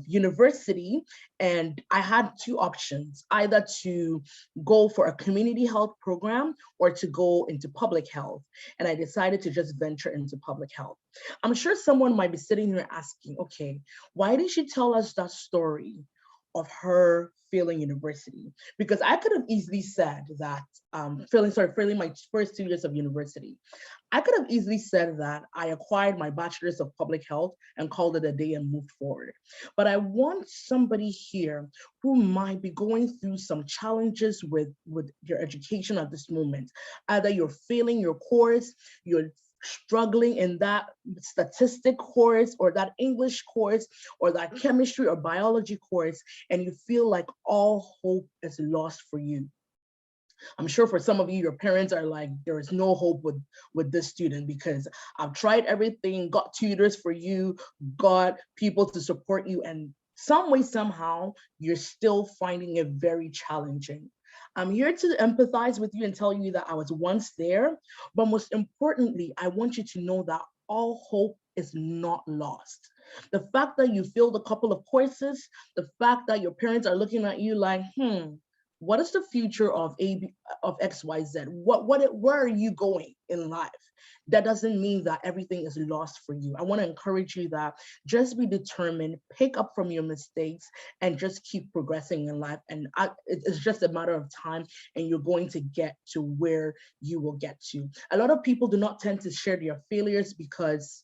university, and I had two options, either to go for a community health program or to go into public health. And I decided to just venture into public health. I'm sure someone might be sitting here asking, okay, why did she tell us that story of her failing university? Because I could have easily said that failing my first 2 years of university. I could have easily said that I acquired my bachelor's of public health and called it a day and moved forward. But I want somebody here who might be going through some challenges with your education at this moment. Either you're failing your course, you're struggling in that statistic course or that English course or that chemistry or biology course, and you feel like all hope is lost for you. I'm sure for some of you, your parents are like, there is no hope with this student, because I've tried everything, got tutors for you, got people to support you, and some way, somehow, you're still finding it very challenging. I'm here to empathize with you and tell you that I was once there, but most importantly, I want you to know that all hope is not lost. The fact that you failed a couple of courses, the fact that your parents are looking at you like, what is the future of XYZ? Where are you going in life? That doesn't mean that everything is lost for you. I want to encourage you that just be determined, pick up from your mistakes, and just keep progressing in life. And it's just a matter of time, and you're going to get to where you will get to. A lot of people do not tend to share their failures because,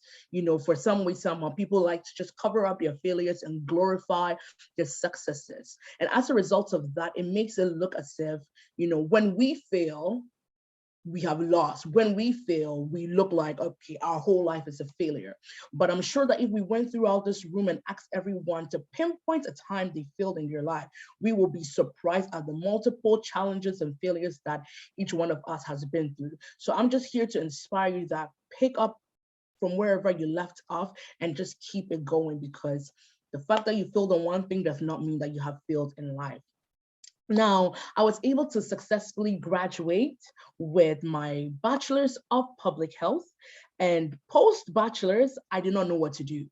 for some way, somehow, people like to just cover up their failures and glorify their successes. And as a result of that, it makes it look as if, when we fail, we have lost. When we fail, we look like, okay, our whole life is a failure. But I'm sure that if we went throughout this room and asked everyone to pinpoint a time they failed in their life, we will be surprised at the multiple challenges and failures that each one of us has been through. So I'm just here to inspire you that pick up from wherever you left off and just keep it going, because the fact that you failed on one thing does not mean that you have failed in life. Now, I was able to successfully graduate with my bachelor's of public health, and post-bachelor's, I did not know what to do.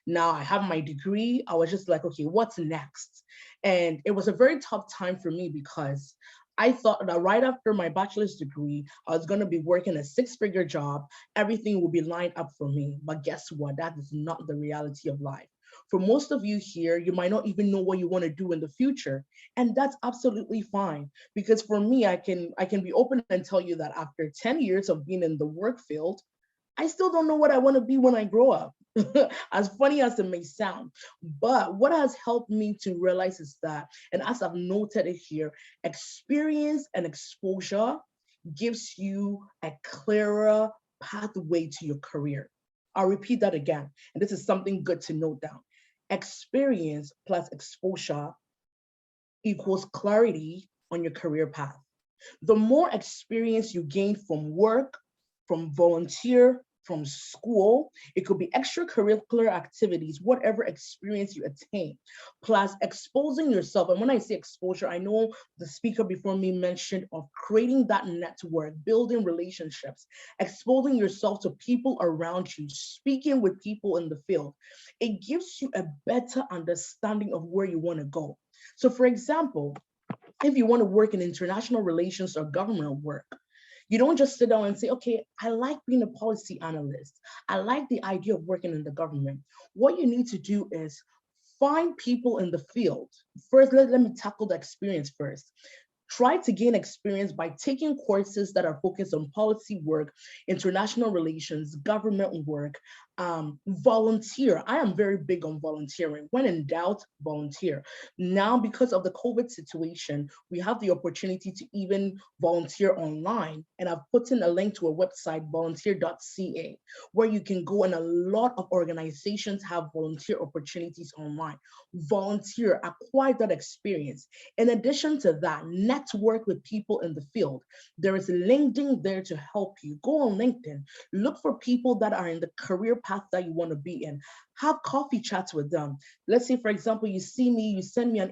Now I have my degree. I was just like, okay, what's next? And it was a very tough time for me because I thought that right after my bachelor's degree, I was going to be working a six-figure job. Everything will be lined up for me. But guess what? That is not the reality of life. For most of you here, you might not even know what you want to do in the future. And that's absolutely fine. Because for me, I can be open and tell you that after 10 years of being in the work field, I still don't know what I want to be when I grow up. As funny as it may sound. But what has helped me to realize is that, and as I've noted it here, experience and exposure gives you a clearer pathway to your career. I'll repeat that again. And this is something good to note down. Experience plus exposure equals clarity on your career path. The more experience you gain from work, from volunteer, from school. It could be extracurricular activities, whatever experience you attain, plus exposing yourself. And when I say exposure, I know the speaker before me mentioned of creating that network, building relationships, exposing yourself to people around you, speaking with people in the field. It gives you a better understanding of where you want to go. So for example, if you want to work in international relations or government work, you don't just sit down and say, okay, I like being a policy analyst. I like the idea of working in the government. What you need to do is find people in the field. First, let me tackle the experience first. Try to gain experience by taking courses that are focused on policy work, international relations, government work, volunteer. I am very big on volunteering. When in doubt, volunteer. Now, because of the COVID situation, we have the opportunity to even volunteer online. And I've put in a link to a website, volunteer.ca, where you can go, and a lot of organizations have volunteer opportunities online. Volunteer, acquire that experience. In addition to that, network with people in the field. There is LinkedIn there to help you. Go on LinkedIn, look for people that are in the career path that you want to be in. Have coffee chats with them. Let's say, for example, you see me, you send me a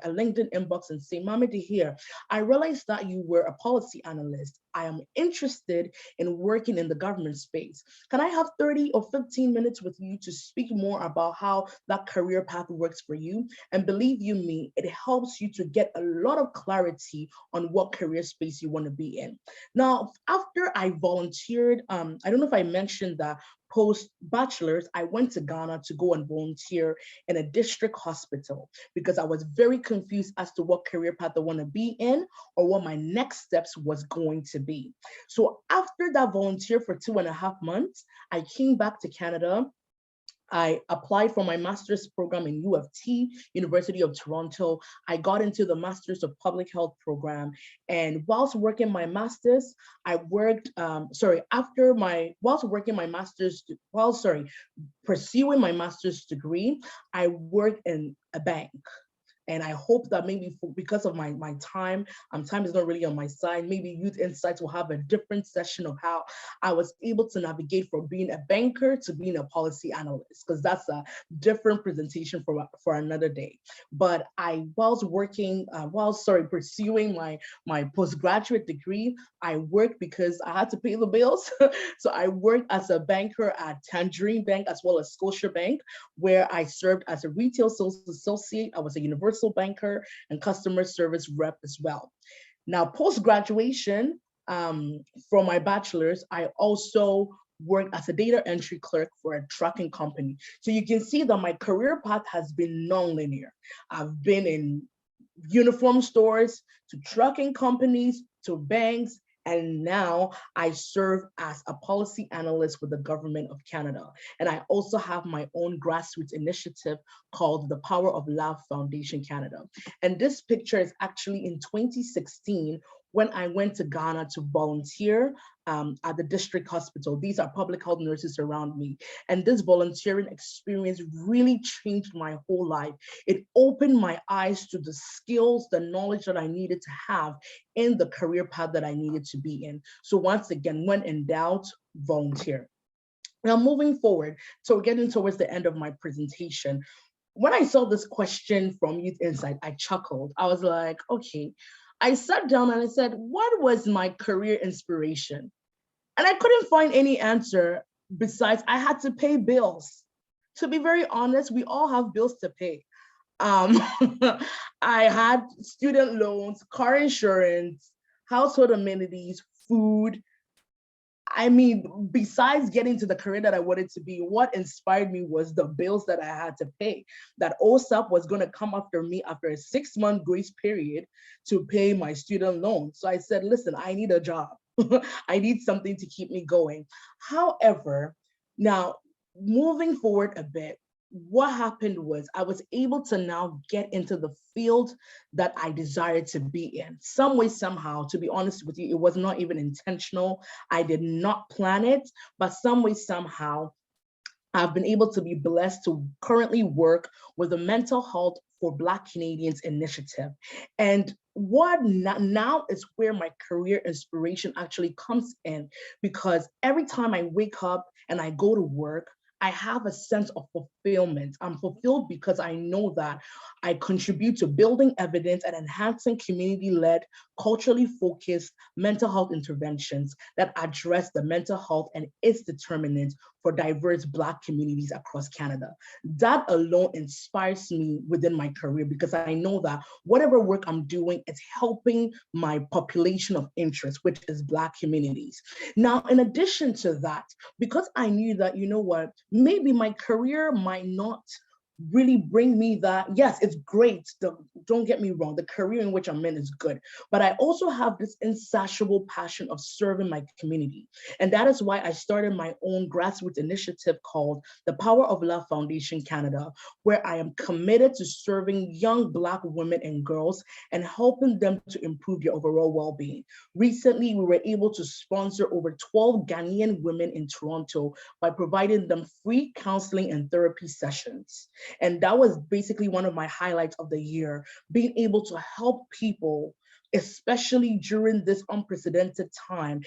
LinkedIn inbox and say, Maame De-Heer, I realized that you were a policy analyst. I am interested in working in the government space. Can I have 30 or 15 minutes with you to speak more about how that career path works for you? And believe you me, it helps you to get a lot of clarity on what career space you want to be in. Now, after I volunteered, I don't know if I mentioned that post-bachelor's, I went to Ghana to go and volunteer in a district hospital because I was very confused as to what career path I want to be in or what my next steps was going to be. So after that volunteer for 2.5 months, I came back to Canada. I applied for my master's program in U of T, University of Toronto. I got into the Masters of Public Health program. And whilst working my master's, I worked, pursuing my master's degree, I worked in a bank. And I hope that maybe because of my time is not really on my side, maybe Youth Insights will have a different session of how I was able to navigate from being a banker to being a policy analyst, because that's a different presentation for another day. But whilst pursuing my postgraduate degree, I worked because I had to pay the bills. So I worked as a banker at Tangerine Bank as well as Scotiabank, where I served as a retail sales associate. I was a universal banker and customer service rep as well. Now, post-graduation, from my bachelor's, I also worked as a data entry clerk for a trucking company. So you can see that my career path has been non-linear. I've been in uniform stores, to trucking companies, to banks, and now I serve as a policy analyst with the Government of Canada. And I also have my own grassroots initiative called the Power of Love Foundation Canada. And this picture is actually in 2016 when I went to Ghana to volunteer at the district hospital. These are public health nurses around me. And this volunteering experience really changed my whole life. It opened my eyes to the skills, the knowledge that I needed to have in the career path that I needed to be in. So once again, when in doubt, volunteer. Now moving forward, so getting towards the end of my presentation, when I saw this question from Youth Insight, I chuckled. I was like, okay. I sat down and I said, what was my career inspiration? And I couldn't find any answer besides I had to pay bills. To be very honest, we all have bills to pay. I had student loans, car insurance, household amenities, food. I mean, besides getting to the career that I wanted to be, what inspired me was the bills that I had to pay. That OSAP was going to come after me after a 6-month grace period to pay my student loan. So I said, listen, I need a job. I need something to keep me going. However, now moving forward a bit, what happened was I was able to now get into the field that I desired to be in. Some way, somehow, to be honest with you, it was not even intentional. I did not plan it, but some way, somehow, I've been able to be blessed to currently work with the Mental Health for Black Canadians initiative. And what now is where my career inspiration actually comes in, because every time I wake up and I go to work, I have a sense of fulfillment. I'm fulfilled because I know that I contribute to building evidence and enhancing community-led, culturally focused mental health interventions that address the mental health and its determinants for diverse Black communities across Canada. That alone inspires me within my career, because I know that whatever work I'm doing is helping my population of interest, which is Black communities. Now, in addition to that, because I knew that, you know what, maybe my career might not really bring me that. Yes, it's great. Don't get me wrong. The career in which I'm in is good, but I also have this insatiable passion of serving my community. And that is why I started my own grassroots initiative called the Power of Love Foundation Canada, where I am committed to serving young Black women and girls and helping them to improve their overall well-being. Recently, we were able to sponsor over 12 Ghanaian women in Toronto by providing them free counseling and therapy sessions. And that was basically one of my highlights of the year, being able to help people, especially during this unprecedented time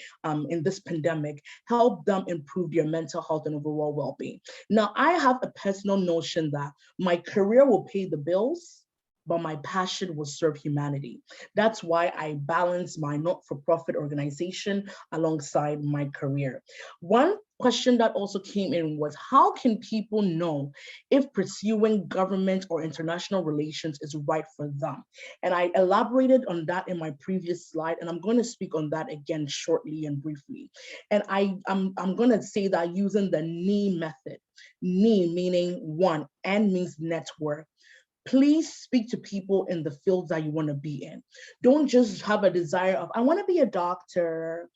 in this pandemic, help them improve their mental health and overall well-being. Now, I have a personal notion that my career will pay the bills, but my passion will serve humanity. That's why I balance my not-for-profit organization alongside my career. One question that also came in was, how can people know if pursuing government or international relations is right for them? And I elaborated on that in my previous slide, and I'm going to speak on that again shortly and briefly. And I'm going to say that using the NE method. NE meaning one, N means network. Please speak to people in the fields that you want to be in. Don't just have a desire of, I want to be a doctor,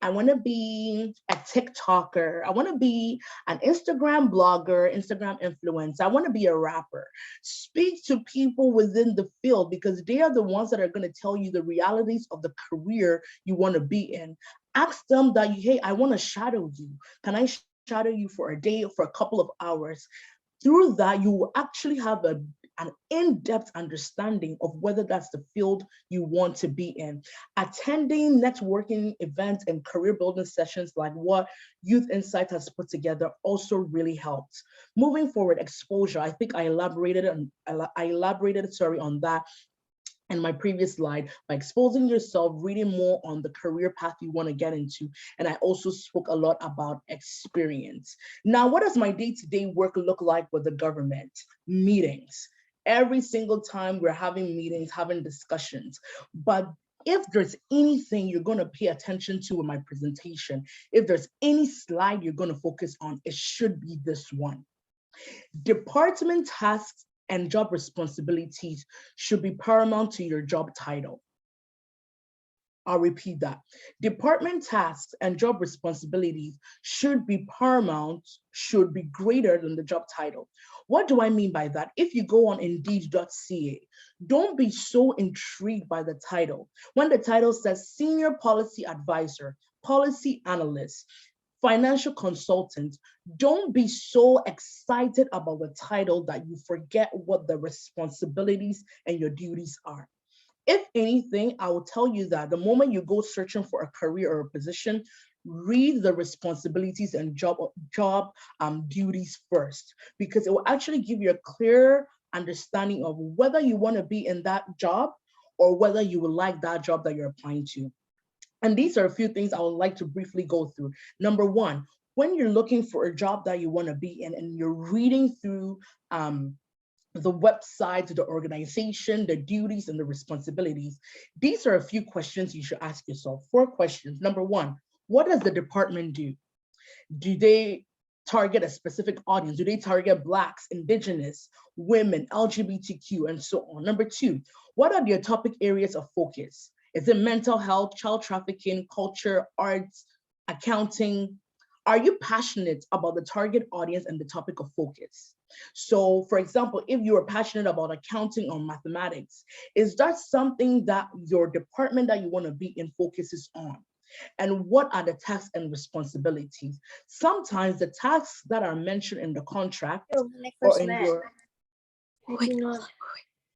I want to be a TikToker, I want to be an Instagram blogger, Instagram influencer, I want to be a rapper. Speak to people within the field, because they are the ones that are going to tell you the realities of the career you want to be in. Ask them that, hey, I want to shadow you. Can I shadow you for a day or for a couple of hours? Through that, you will actually have an in-depth understanding of whether that's the field you want to be in. Attending networking events and career building sessions like what Youth Insights has put together also really helped. Moving forward, exposure. I think I elaborated on that in my previous slide, by exposing yourself, reading more on the career path you want to get into. And I also spoke a lot about experience. Now, what does my day-to-day work look like with the government? Meetings. Every single time we're having meetings, having discussions. But if there's anything you're going to pay attention to in my presentation, if there's any slide you're going to focus on, it should be this one. Department tasks and job responsibilities should be paramount to your job title. I'll repeat that. Department tasks and job responsibilities should be paramount, should be greater than the job title. What do I mean by that? If you go on indeed.ca, don't be so intrigued by the title. When the title says Senior Policy Advisor, Policy Analyst, Financial Consultant, don't be so excited about the title that you forget what the responsibilities and your duties are. If anything, I will tell you that the moment you go searching for a career or a position, read the responsibilities and job duties first, because it will actually give you a clear understanding of whether you want to be in that job or whether you would like that job that you're applying to. And these are a few things I would like to briefly go through. Number one, when you're looking for a job that you want to be in and you're reading through the website, the organization, the duties, and the responsibilities, these are a few questions you should ask yourself. 4 questions. Number one, what does the department do? Do they target a specific audience? Do they target Blacks, Indigenous, women, LGBTQ, and so on? Number 2, what are their topic areas of focus? Is it mental health, child trafficking, culture, arts, accounting? Are you passionate about the target audience and the topic of focus? So, for example, if you are passionate about accounting or mathematics, is that something that your department that you want to be in focuses on? And what are the tasks and responsibilities? Sometimes the tasks that are mentioned in the contract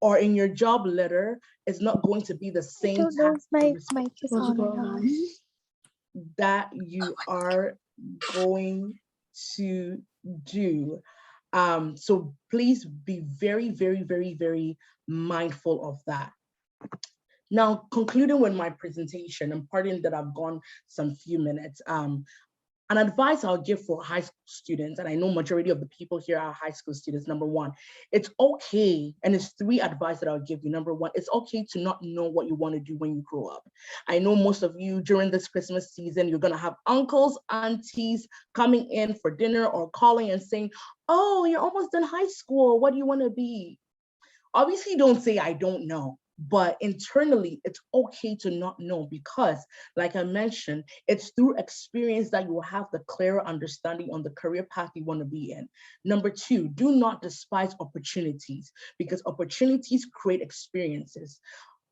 or in your job letter is not going to be the same task that you are going to do. So please be very, very, very, very mindful of that. Now, concluding with my presentation, and pardon that I've gone some few minutes, an advice I'll give for high school students, and I know majority of the people here are high school students. Number one, it's okay, and it's 3 advice that I'll give you. Number one, it's okay to not know what you want to do when you grow up. I know most of you during this Christmas season, you're gonna have uncles, aunties coming in for dinner or calling and saying, oh, you're almost done high school. What do you want to be? Obviously, don't say, I don't know. But internally, it's okay to not know because, like I mentioned, it's through experience that you will have the clearer understanding on the career path you want to be in. Number 2, do not despise opportunities because opportunities create experiences.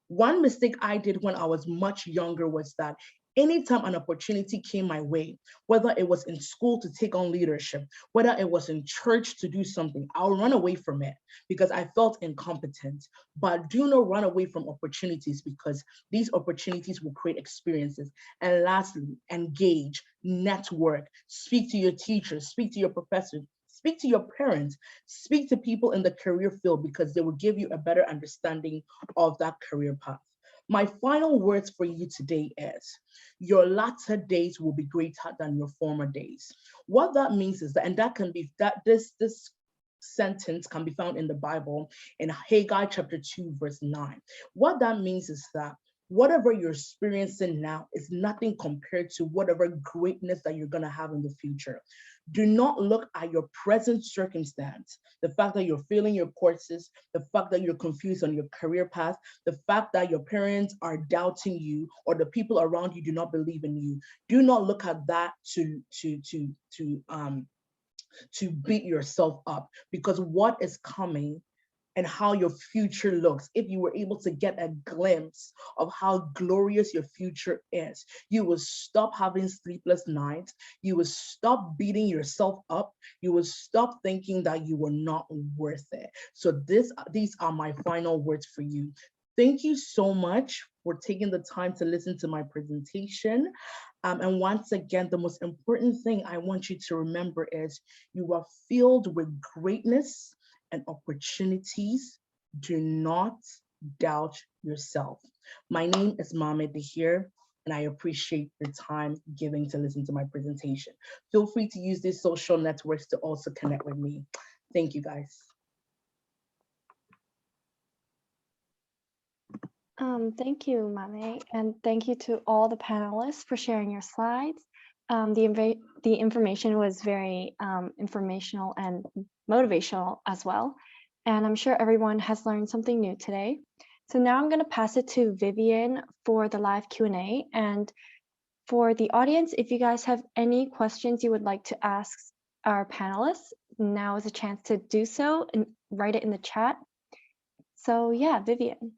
One mistake I did when I was much younger was that anytime an opportunity came my way, whether it was in school to take on leadership, whether it was in church to do something, I'll run away from it because I felt incompetent. But do not run away from opportunities because these opportunities will create experiences. And lastly, engage, network, speak to your teachers, speak to your professors, speak to your parents, speak to people in the career field because they will give you a better understanding of that career path. My final words for you today is, your latter days will be greater than your former days. What that means is that, and that can be, that this sentence can be found in the Bible in Haggai chapter 2, verse 9. What that means is that whatever you're experiencing now is nothing compared to whatever greatness that you're gonna have in the future. Do not look at your present circumstance, the fact that you're failing your courses, the fact that you're confused on your career path, the fact that your parents are doubting you or the people around you do not believe in you. Do not look at that to beat yourself up, because what is coming and how your future looks, if you were able to get a glimpse of how glorious your future is, you will stop having sleepless nights, you will stop beating yourself up, you will stop thinking that you were not worth it. So these are my final words for you. Thank you so much for taking the time to listen to my presentation. And once again, the most important thing I want you to remember is you are filled with greatness and opportunities. Do not doubt yourself. My name is Maame De-Heer, and I appreciate the time given to listen to my presentation. Feel free to use these social networks to also connect with me. Thank you, guys. Thank you, Maame, and thank you to all the panelists for sharing your slides. The information was very informational and motivational as well. And I'm sure everyone has learned something new today. So now I'm going to pass it to Vivian for the live Q&A. And for the audience, if you guys have any questions you would like to ask our panelists, now is a chance to do so and write it in the chat. So yeah, Vivian.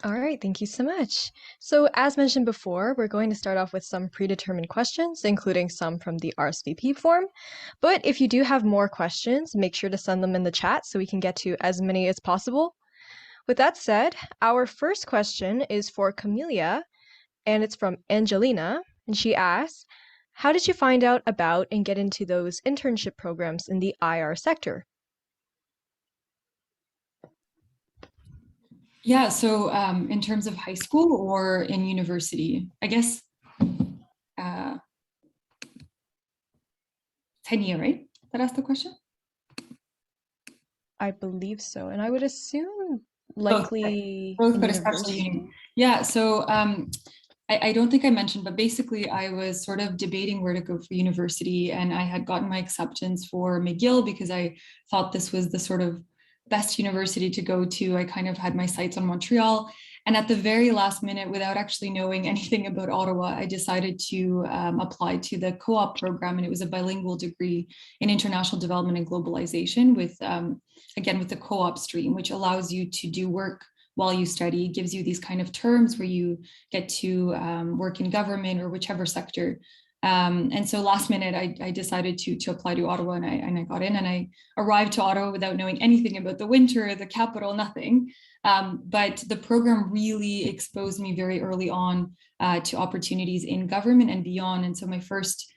All right, thank you so much. So as mentioned before, we're going to start off with some predetermined questions, including some from the RSVP form. But if you do have more questions, make sure to send them in the chat so we can get to as many as possible. With that said, our first question is for Kamiliya, and it's from Angelina, and she asks, how did you find out about and get into those internship programs in the IR sector? Yeah, so in terms of high school or in university, I guess 10-year, right? That asked the question? I believe so, and I would assume likely both, but especially uni. Yeah, so I don't think I mentioned, but basically I was sort of debating where to go for university, and I had gotten my acceptance for McGill because I thought this was the sort of best university to go to. I kind of had my sights on Montreal, and at the very last minute, without actually knowing anything about Ottawa, I decided to apply to the co-op program, and it was a bilingual degree in international development and globalization with, again, with the co-op stream, which allows you to do work while you study, gives you these kind of terms where you get to work in government or whichever sector. And so last minute, I decided to apply to Ottawa, and I got in, and I arrived to Ottawa without knowing anything about the winter, the capital, nothing. But the program really exposed me very early on to opportunities in government and beyond. And so my first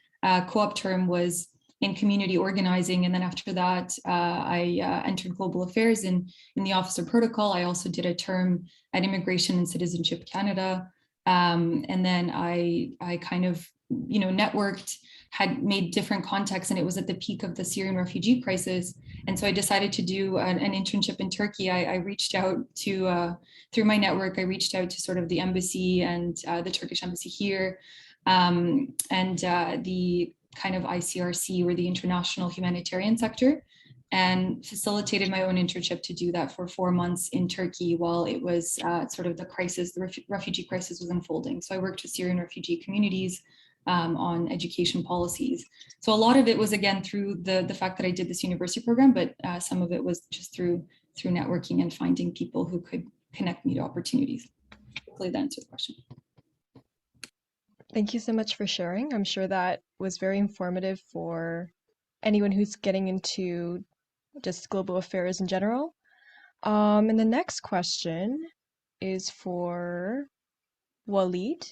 co-op term was in community organizing. And then after that, I entered global affairs in the Office of Protocol. I also did a term at Immigration and Citizenship Canada. And then I kind of, networked, had made different contacts, and it was at the peak of the Syrian refugee crisis. And so I decided to do an internship in Turkey. I reached out to, through my network, I reached out to sort of the embassy and the Turkish embassy here, and the kind of ICRC, or the international humanitarian sector, and facilitated my own internship to do that for 4 months in Turkey while it was sort of the refugee crisis was unfolding. So I worked with Syrian refugee communities on education policies. So a lot of it was, again, through the fact that I did this university program, but some of it was just through networking and finding people who could connect me to opportunities. Hopefully that answers the question. Thank you so much for sharing. I'm sure that was very informative for anyone who's getting into just global affairs in general. And the next question is for Walied.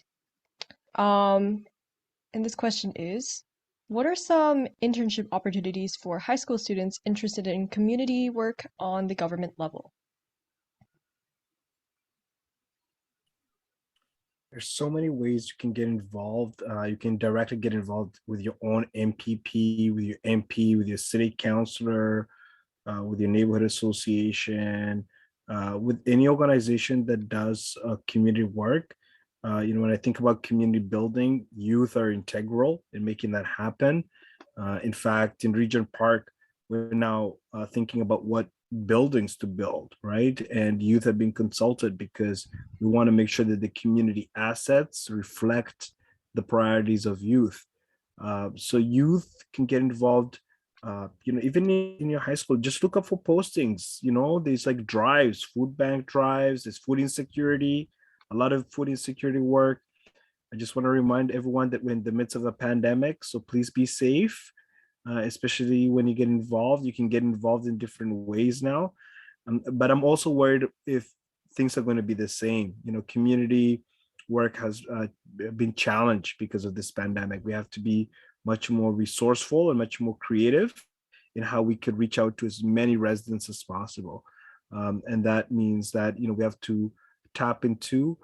And this question is, what are some internship opportunities for high school students interested in community work on the government level? There's so many ways you can get involved. You can directly get involved with your own MPP, with your MP, with your city councilor, with your neighborhood association, with any organization that does community work. When I think about community building, youth are integral in making that happen. In fact, in Regent Park, we're now thinking about what buildings to build, right? And youth have been consulted because we want to make sure that the community assets reflect the priorities of youth. So youth can get involved, even in your high school. Just look up for postings. There's like drives, food bank drives, there's food insecurity, a lot of food insecurity work. I just want to remind everyone that we're in the midst of a pandemic, so please be safe. Especially when you get involved. You can get involved in different ways now. But I'm also worried if things are going to be the same. Community work has been challenged because of this pandemic. We have to be much more resourceful and much more creative in how we could reach out to as many residents as possible. And that means that, we have to tap into,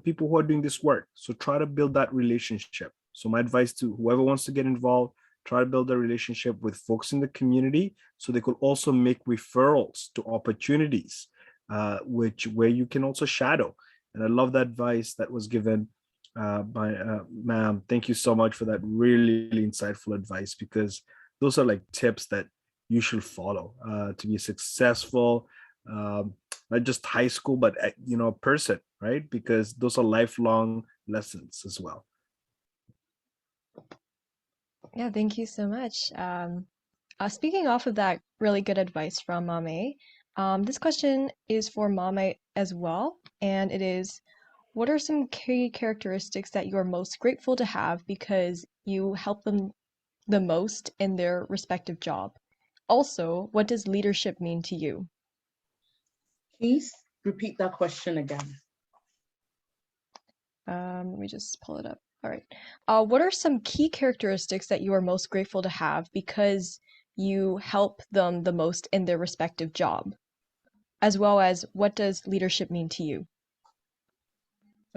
people who are doing this work. So try to build that relationship. So my advice to whoever wants to get involved, try to build a relationship with folks in the community so they could also make referrals to opportunities, where you can also shadow. And I love that advice that was given by ma'am. Thank you so much for that really, really insightful advice, because those are like tips that you should follow to be successful, not just high school, but a person, right? Because those are lifelong lessons as well. Yeah, thank you so much. Speaking off of that really good advice from Maame, this question is for Maame as well, and it is, what are some key characteristics that you are most grateful to have because you help them the most in their respective job? Also, what does leadership mean to you? Please repeat that question again. Let me just pull it up. All right. What are some key characteristics that you are most grateful to have because you help them the most in their respective job? As well as, what does leadership mean to you?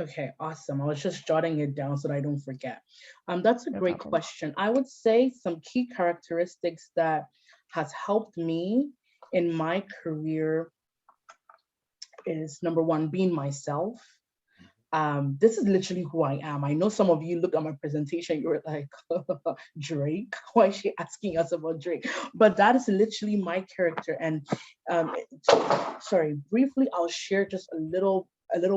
Okay, awesome. I was just jotting it down so that I don't forget. That's a No great problem. question. I would say some key characteristics that has helped me in my career is, number one, being myself. This is literally who I am. I know some of you looked at my presentation, you were like, Drake? Why is she asking us about Drake? But that is literally my character. And sorry, briefly, I'll share just a little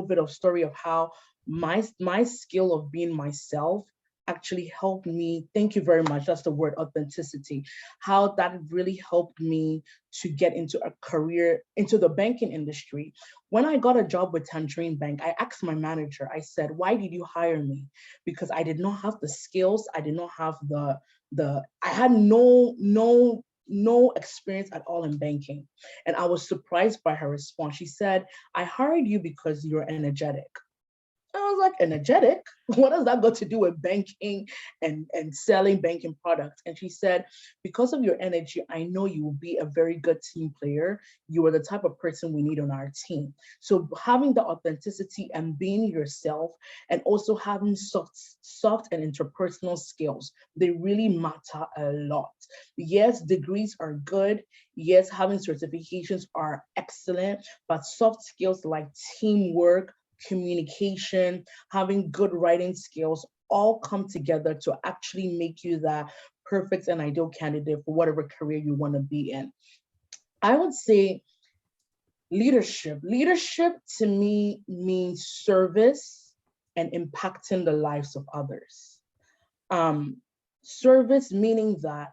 bit of story of how my skill of being myself actually helped me. Thank you very much. That's the word, authenticity. How that really helped me to get into a career, into the banking industry. When I got a job with Tangerine Bank, I asked my manager, I said, why did you hire me? Because I did not have the skills. I did not have I had no experience at all in banking. And I was surprised by her response. She said, I hired you because you're energetic. I was like, energetic? What does that got to do with banking and selling banking products? And she said, because of your energy, I know you will be a very good team player. You are the type of person we need on our team. So having the authenticity and being yourself, and also having soft and interpersonal skills, they really matter a lot. Yes, degrees are good. Yes, having certifications are excellent, but soft skills like teamwork, communication, having good writing skills, all come together to actually make you that perfect and ideal candidate for whatever career you want to be in. I would say leadership. Leadership to me means service and impacting the lives of others. Service meaning that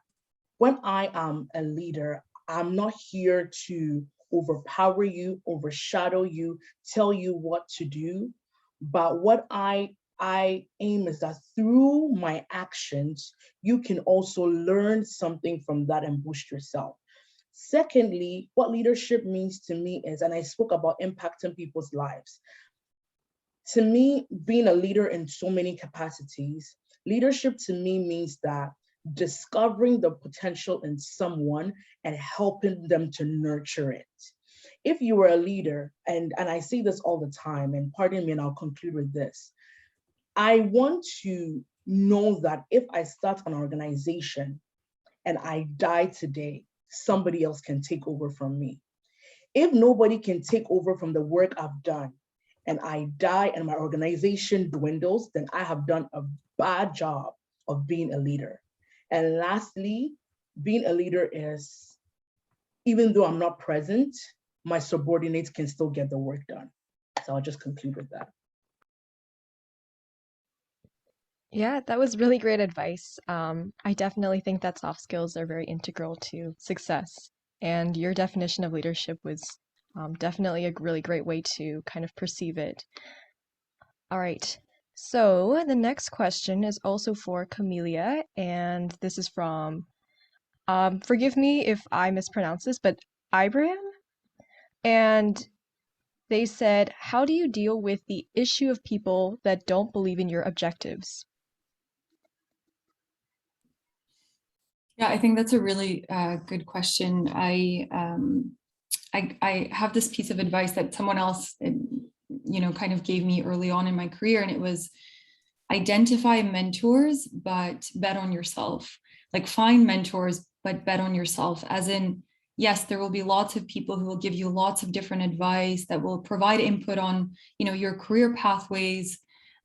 when I am a leader, I'm not here to overpower you, overshadow you, tell you what to do. But what I aim is that through my actions, you can also learn something from that and boost yourself. Secondly, what leadership means to me is, and I spoke about impacting people's lives. To me, being a leader in so many capacities, leadership to me means that discovering the potential in someone and helping them to nurture it. If you were a leader, and I say this all the time, and pardon me, and I'll conclude with this, I want to know that if I start an organization and I die today, somebody else can take over from me. If nobody can take over from the work I've done, and I die and my organization dwindles, then I have done a bad job of being a leader. And lastly, being a leader is, even though I'm not present, my subordinates can still get the work done. So I'll just conclude with that. Yeah, that was really great advice. I definitely think that soft skills are very integral to success. And your definition of leadership was definitely a really great way to kind of perceive it. All right. So the next question is also for Kamiliya, and this is from, forgive me if I mispronounce this, but Ibrahim. And they said, how do you deal with the issue of people that don't believe in your objectives? Yeah, I think that's a really good question. I have this piece of advice that someone else, kind of gave me early on in my career, and it was identify mentors, but bet on yourself. Like find mentors, but bet on yourself. As in, yes, there will be lots of people who will give you lots of different advice that will provide input on, your career pathways,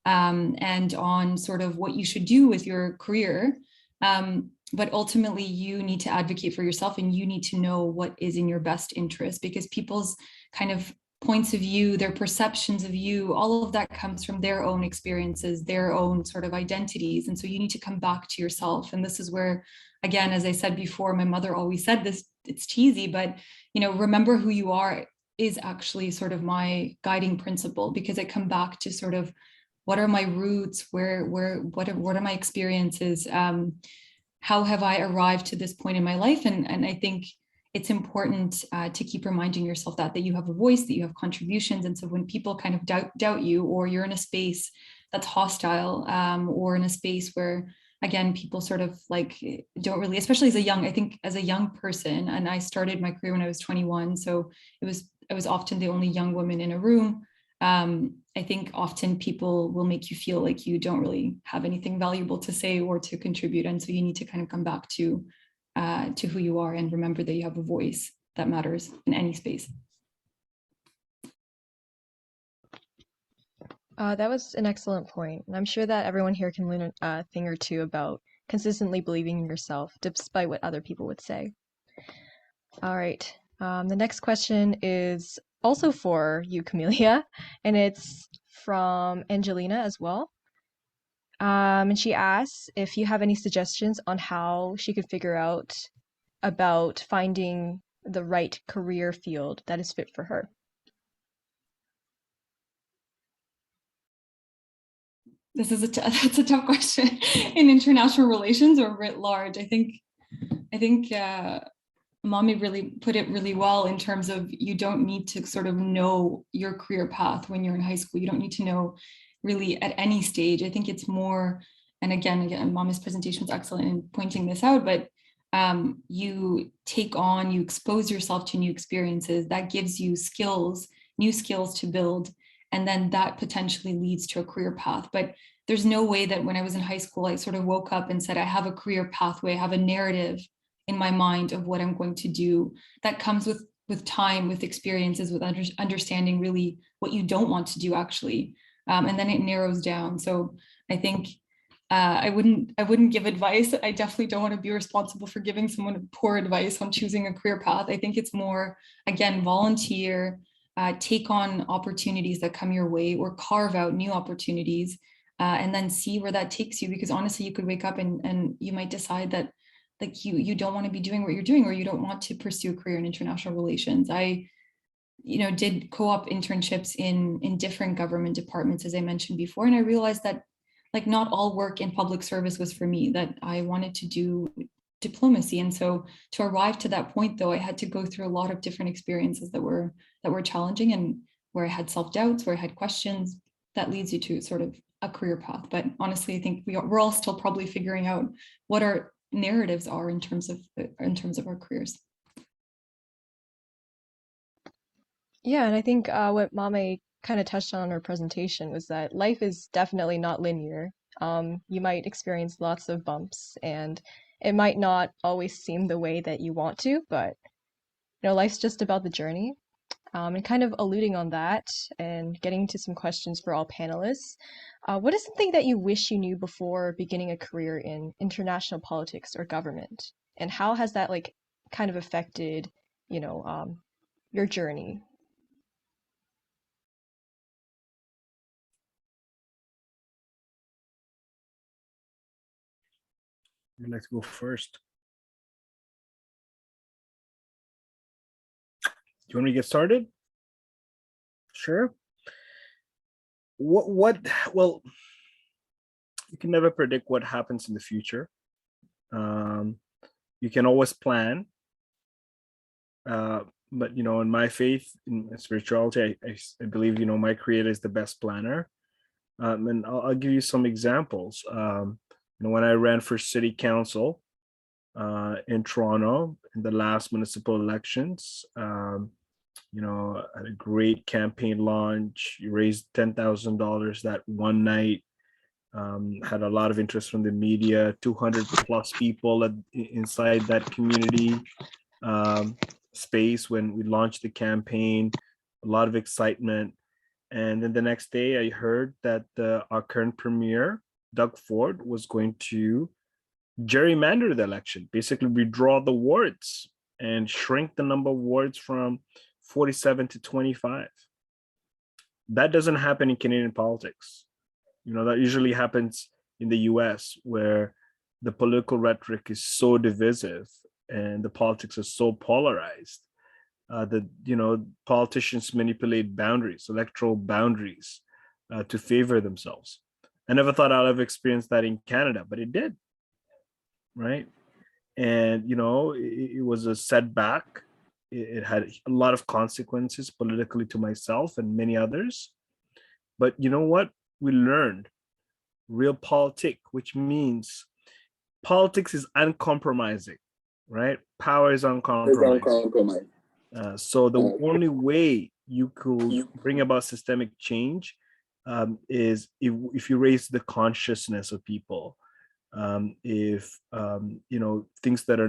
and on sort of what you should do with your career. But ultimately, you need to advocate for yourself, and you need to know what is in your best interest, because people's kind of points of view, their perceptions of you, all of that comes from their own experiences, their own sort of identities. And so you need to come back to yourself. And this is where, again, as I said before, my mother always said this, it's cheesy, but, remember who you are is actually sort of my guiding principle, because I come back to sort of, what are my roots? What are my experiences? How have I arrived to this point in my life? And I think it's important to keep reminding yourself that you have a voice, that you have contributions. And so when people kind of doubt you, or you're in a space that's hostile, or in a space where, again, people sort of like don't really, especially as a young person, and I started my career when I was 21. So I was often the only young woman in a room. I think often people will make you feel like you don't really have anything valuable to say or to contribute. And so you need to kind of come back to who you are and remember that you have a voice that matters in any space. That was an excellent point. And I'm sure that everyone here can learn a thing or two about consistently believing in yourself, despite what other people would say. All right. The next question is also for you, Kamiliya, and it's from Angelina as well. And she asks if you have any suggestions on how she could figure out about finding the right career field that is fit for her. This is that's a tough question in international relations or writ large. I think Maame really put it really well in terms of you don't need to sort of know your career path when you're in high school. You don't need to know really at any stage. I think it's more, and again, Maame's presentation was excellent in pointing this out, but you expose yourself to new experiences that gives you skills, new skills to build. And then that potentially leads to a career path. But there's no way that when I was in high school, I sort of woke up and said, I have a career pathway, I have a narrative in my mind of what I'm going to do. That comes with time, with experiences, with understanding really what you don't want to do actually. And then it narrows down. So I think I wouldn't give advice. I definitely don't want to be responsible for giving someone poor advice on choosing a career path. I think it's more, again, volunteer, take on opportunities that come your way or carve out new opportunities and then see where that takes you. Because honestly, you could wake up and you might decide that like you don't want to be doing what you're doing, or you don't want to pursue a career in international relations. I did co-op internships in different government departments, as I mentioned before, and I realized that like not all work in public service was for me, that I wanted to do diplomacy. And so to arrive to that point, though, I had to go through a lot of different experiences that were challenging, and where I had self-doubts, where I had questions. That leads you to sort of a career path. But honestly, I think we're all still probably figuring out what our narratives are in terms of our careers. Yeah, and I think what Maame kind of touched on in her presentation was that life is definitely not linear. You might experience lots of bumps, and it might not always seem the way that you want to, but life's just about the journey. And kind of alluding on that and getting to some questions for all panelists, what is something that you wish you knew before beginning a career in international politics or government? And how has that like kind of affected, your journey? I'd like to go first. Do you want me to get started? Sure. Well, you can never predict what happens in the future. You can always plan. But, in my faith, in spirituality, I believe, my creator is the best planner. And I'll give you some examples. When I ran for city council in Toronto in the last municipal elections, had a great campaign launch. You raised $10,000 that one night. Had a lot of interest from the media, 200 plus people inside that community space when we launched the campaign, a lot of excitement. And then the next day I heard that our current premier, Doug Ford, was going to gerrymander the election, basically redraw the wards and shrink the number of wards from 47 to 25. That doesn't happen in Canadian politics. That usually happens in the US, where the political rhetoric is so divisive and the politics are so polarized that politicians manipulate boundaries, electoral boundaries, to favor themselves. I never thought I'd ever experience that in Canada, but it did, right? And it was a setback. It had a lot of consequences politically to myself and many others. But you know what? We learned realpolitik, which means politics is uncompromising, right? Power is uncompromised. So the only way you could bring about systemic change is if you raise the consciousness of people. If things that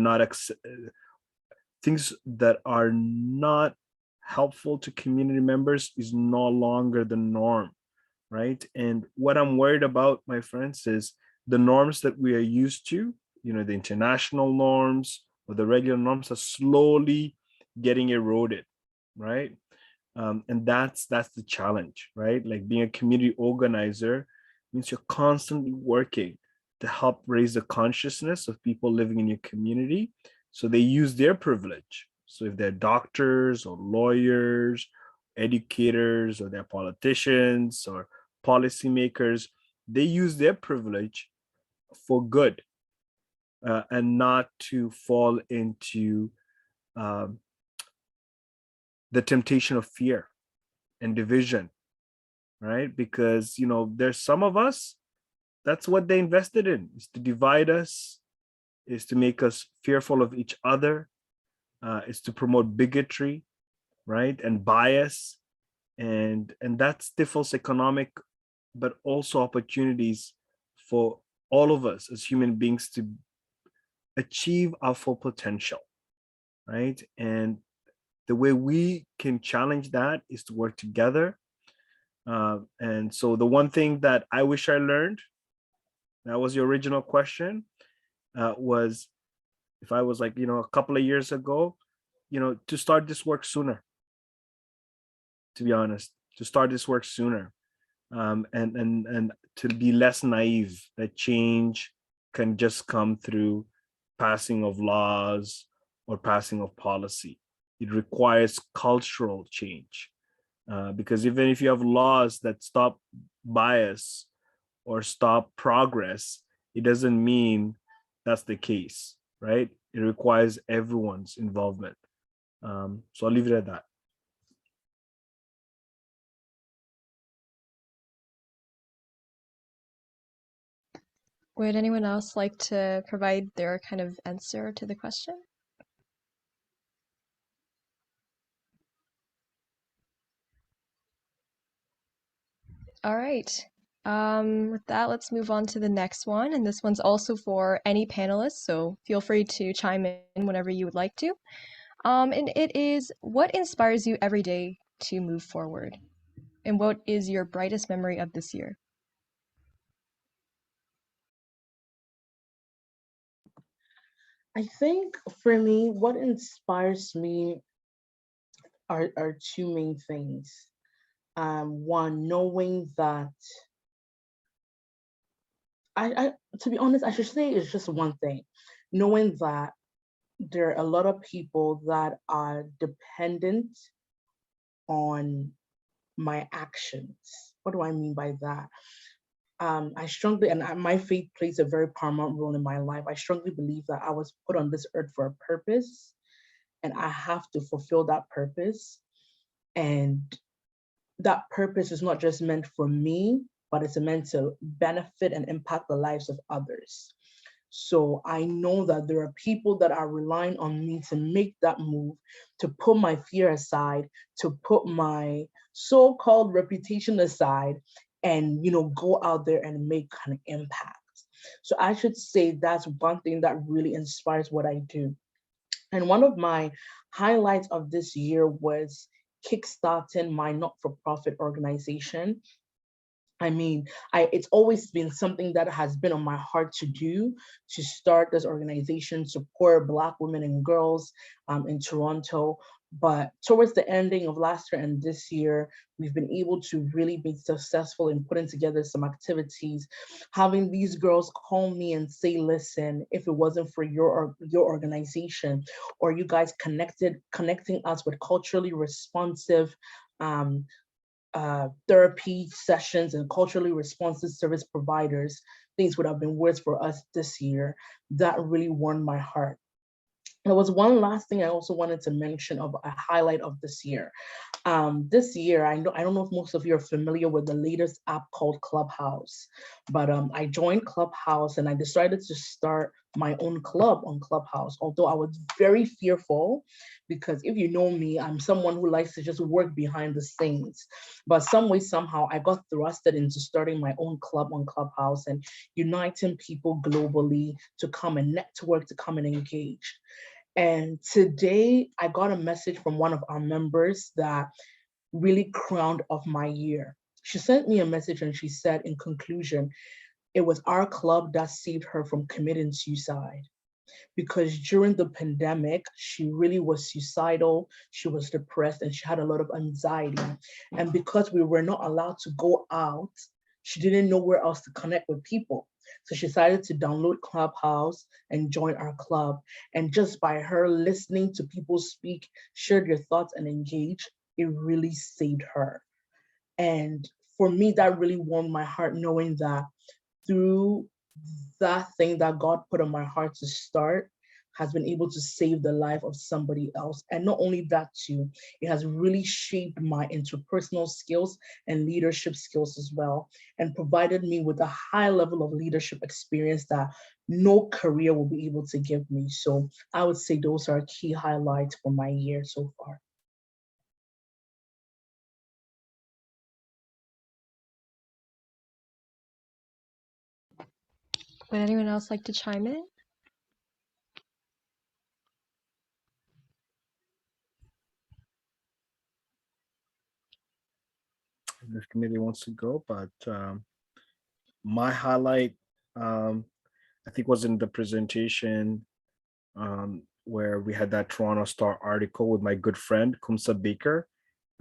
are not helpful to community members is no longer the norm, right? And what I'm worried about, my friends, is the norms that we are used to, the international norms or the regular norms, are slowly getting eroded, right? And that's the challenge, right? Like being a community organizer, means you're constantly working to help raise the consciousness of people living in your community. So they use their privilege. So if they're doctors or lawyers, educators, or they're politicians or policymakers, they use their privilege for good and not to fall into the temptation of fear and division, right? Because, you know, there's some of us, that's what they invested in, is to divide us, is to make us fearful of each other, is to promote bigotry, right? And bias. And that stifles economic, but also opportunities for all of us as human beings to achieve our full potential, right? And the way we can challenge that is to work together. And so the one thing that I wish I learned, that was your original question, was if I was like, you know, a couple of years ago, you know, to start this work sooner, to be honest, to start this work sooner, and to be less naive that change can just come through passing of laws or passing of policy. It requires cultural change, because even if you have laws that stop bias or stop progress, it doesn't mean that's the case, right? It requires everyone's involvement. So I'll leave it at that. Would anyone else like to provide their kind of answer to the question? All right. With that, let's move on to the next one. And this one's also for any panelists, so feel free to chime in whenever you would like to. And it is, what inspires you every day to move forward? And what is your brightest memory of this year? I think for me, what inspires me are two main things. One, knowing that to be honest, I should say it's just one thing, knowing that there are a lot of people that are dependent on my actions. What do I mean by that? I strongly, and my faith plays a very paramount role in my life. I strongly believe that I was put on this earth for a purpose, and I have to fulfill that purpose. And that purpose is not just meant for me, but it's meant to benefit and impact the lives of others. So I know that there are people that are relying on me to make that move, to put my fear aside, to put my so-called reputation aside, and go out there and make an impact. So I should say that's one thing that really inspires what I do. And one of my highlights of this year was kickstarting my not-for-profit organization. I mean, it's always been something that has been on my heart to do, to start this organization, support Black women and girls in Toronto. But towards the ending of last year and this year, we've been able to really be successful in putting together some activities, having these girls call me and say, listen, if it wasn't for your organization, or you guys connecting us with culturally responsive therapy sessions and culturally responsive service providers, things would have been worse for us this year. That really warmed my heart. There was one last thing I also wanted to mention of a highlight of this year. This year, I don't know if most of you are familiar with the latest app called Clubhouse, but I joined Clubhouse and I decided to start my own club on Clubhouse, although I was very fearful because if you know me, I'm someone who likes to just work behind the scenes. But some way, somehow, I got thrusted into starting my own club on Clubhouse and uniting people globally to come and network, to come and engage. And today I got a message from one of our members that really crowned off my year. She sent me a message and she said, in conclusion, it was our club that saved her from committing suicide. Because during the pandemic, she really was suicidal, she was depressed, and she had a lot of anxiety. And because we were not allowed to go out, she didn't know where else to connect with people. So she decided to download Clubhouse and join our club. And just by her listening to people speak, share their thoughts and engage, it really saved her. And for me, that really warmed my heart, knowing that through that thing that God put on my heart to start has been able to save the life of somebody else. And not only that too, it has really shaped my interpersonal skills and leadership skills as well, and provided me with a high level of leadership experience that no career will be able to give me. So I would say those are key highlights for my year so far. Would anyone else like to chime in? This committee wants to go, but my highlight, I think, was in the presentation where we had that Toronto Star article with my good friend Kumsa Baker.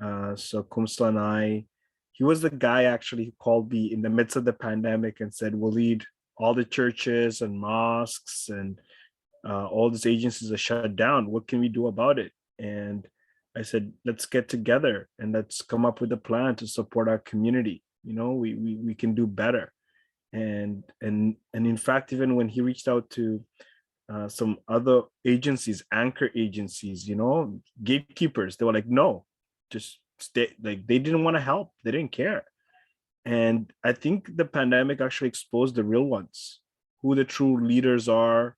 So Kumsa and I, he was the guy actually who called me in the midst of the pandemic and said, Waleed, all the churches and mosques and all these agencies are shut down. What can we do about it? And I said, let's get together and let's come up with a plan to support our community. You know, we can do better. And in fact, even when he reached out to some other agencies, anchor agencies, you know, gatekeepers, they were like, no, just stay. Like, they didn't want to help. They didn't care. And I think the pandemic actually exposed the real ones, who the true leaders are,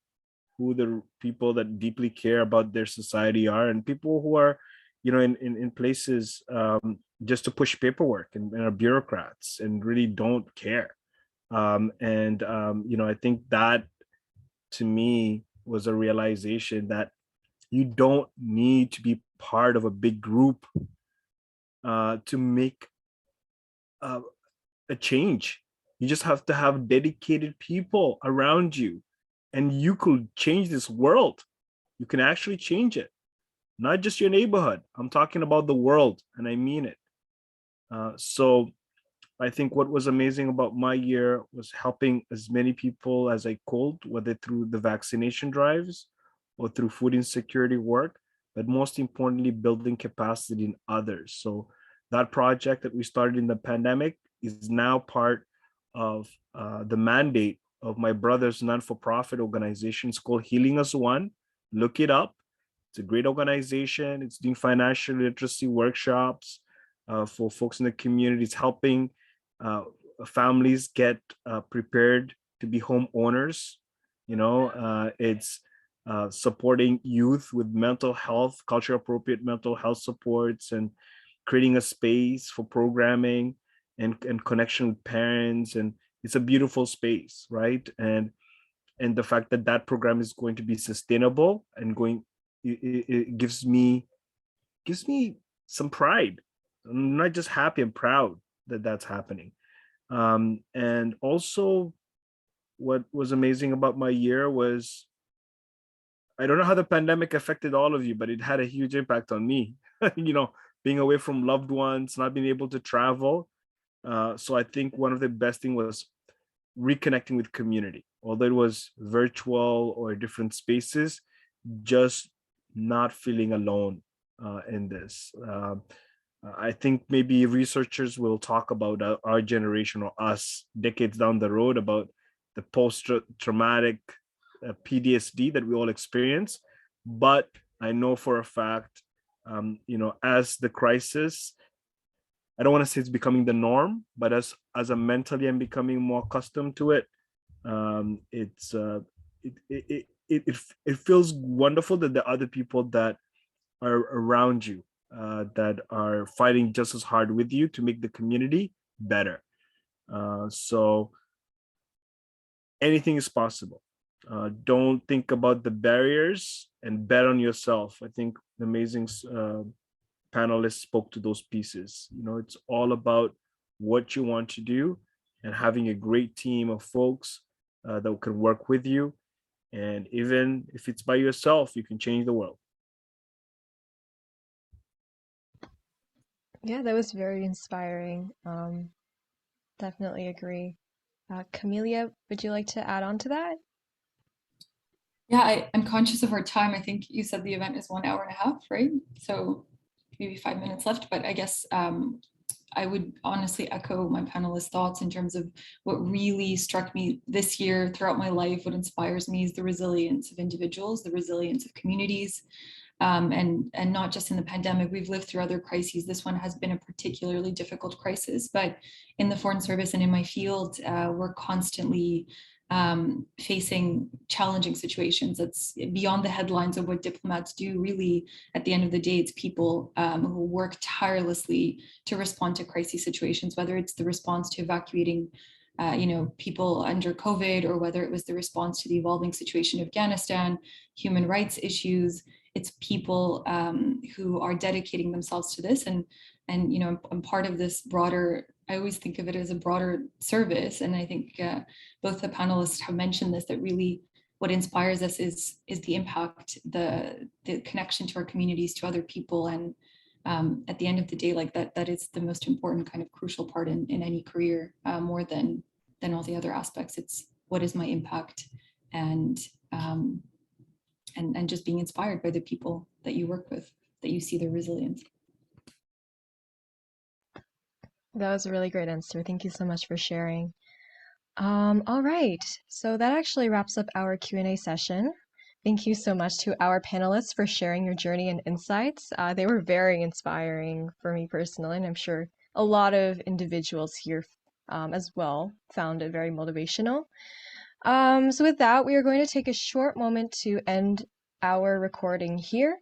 who the people that deeply care about their society are, and people who are, you know, in places just to push paperwork and are bureaucrats and really don't care. You know, I think that to me was a realization that you don't need to be part of a big group to make a change. You just have to have dedicated people around you, and you could change this world. You can actually change it, not just your neighborhood. I'm talking about the world, and I mean it. So I think what was amazing about my year was helping as many people as I could, whether through the vaccination drives or through food insecurity work, but most importantly, building capacity in others. So that project that we started in the pandemic is now part of the mandate of my brother's non-for-profit organization. It's called Healing As One. Look it up. It's a great organization. It's doing financial literacy workshops for folks in the community. It's helping families get prepared to be homeowners. You know, it's supporting youth with mental health, culture appropriate mental health supports, and creating a space for programming and connection with parents. And it's a beautiful space, right? And the fact that that program is going to be sustainable and going, it gives me some pride. I'm not just happy, I'm proud that that's happening. And also, what was amazing about my year was, I don't know how the pandemic affected all of you, but it had a huge impact on me. You know, being away from loved ones, not being able to travel. So I think one of the best thing was reconnecting with community, although it was virtual or different spaces, just not feeling alone in this. I think maybe researchers will talk about our generation or us decades down the road about the post-traumatic PTSD that we all experience. But I know for a fact, you know, as the crisis, I don't want to say it's becoming the norm, but as a mentally I'm becoming more accustomed to it. It feels wonderful that there are other people that are around you that are fighting just as hard with you to make the community better. So anything is possible. Don't think about the barriers and bet on yourself. I think the amazing panelists spoke to those pieces. You know, it's all about what you want to do and having a great team of folks that can work with you. And even if it's by yourself, you can change the world. Yeah, that was very inspiring. Definitely agree. Kamiliya, would you like to add on to that? Yeah, I'm conscious of our time. I think you said the event is 1 hour and a half, right? So maybe 5 minutes left, but I guess I would honestly echo my panelists' thoughts in terms of what really struck me this year throughout my life. What inspires me is the resilience of individuals, the resilience of communities, and not just in the pandemic. We've lived through other crises. This one has been a particularly difficult crisis, but in the Foreign Service and in my field, we're constantly facing challenging situations. That's beyond the headlines of what diplomats do. Really, at the end of the day, it's people who work tirelessly to respond to crisis situations, whether it's the response to evacuating people under COVID, or whether it was the response to the evolving situation of Afghanistan, human rights issues. It's people who are dedicating themselves to this, and I'm part of this broader. I always think of it as a broader service, and I think both the panelists have mentioned this. That really, what inspires us is the impact, the connection to our communities, to other people, and at the end of the day, like that is the most important kind of crucial part in any career, more than all the other aspects. It's what is my impact, and just being inspired by the people that you work with, that you see their resilience. That was a really great answer. Thank you so much for sharing. All right, so that actually wraps up our Q&A session. Thank you so much to our panelists for sharing your journey and insights. They were very inspiring for me personally, and I'm sure a lot of individuals here as well found it very motivational. So with that, we are going to take a short moment to end our recording here.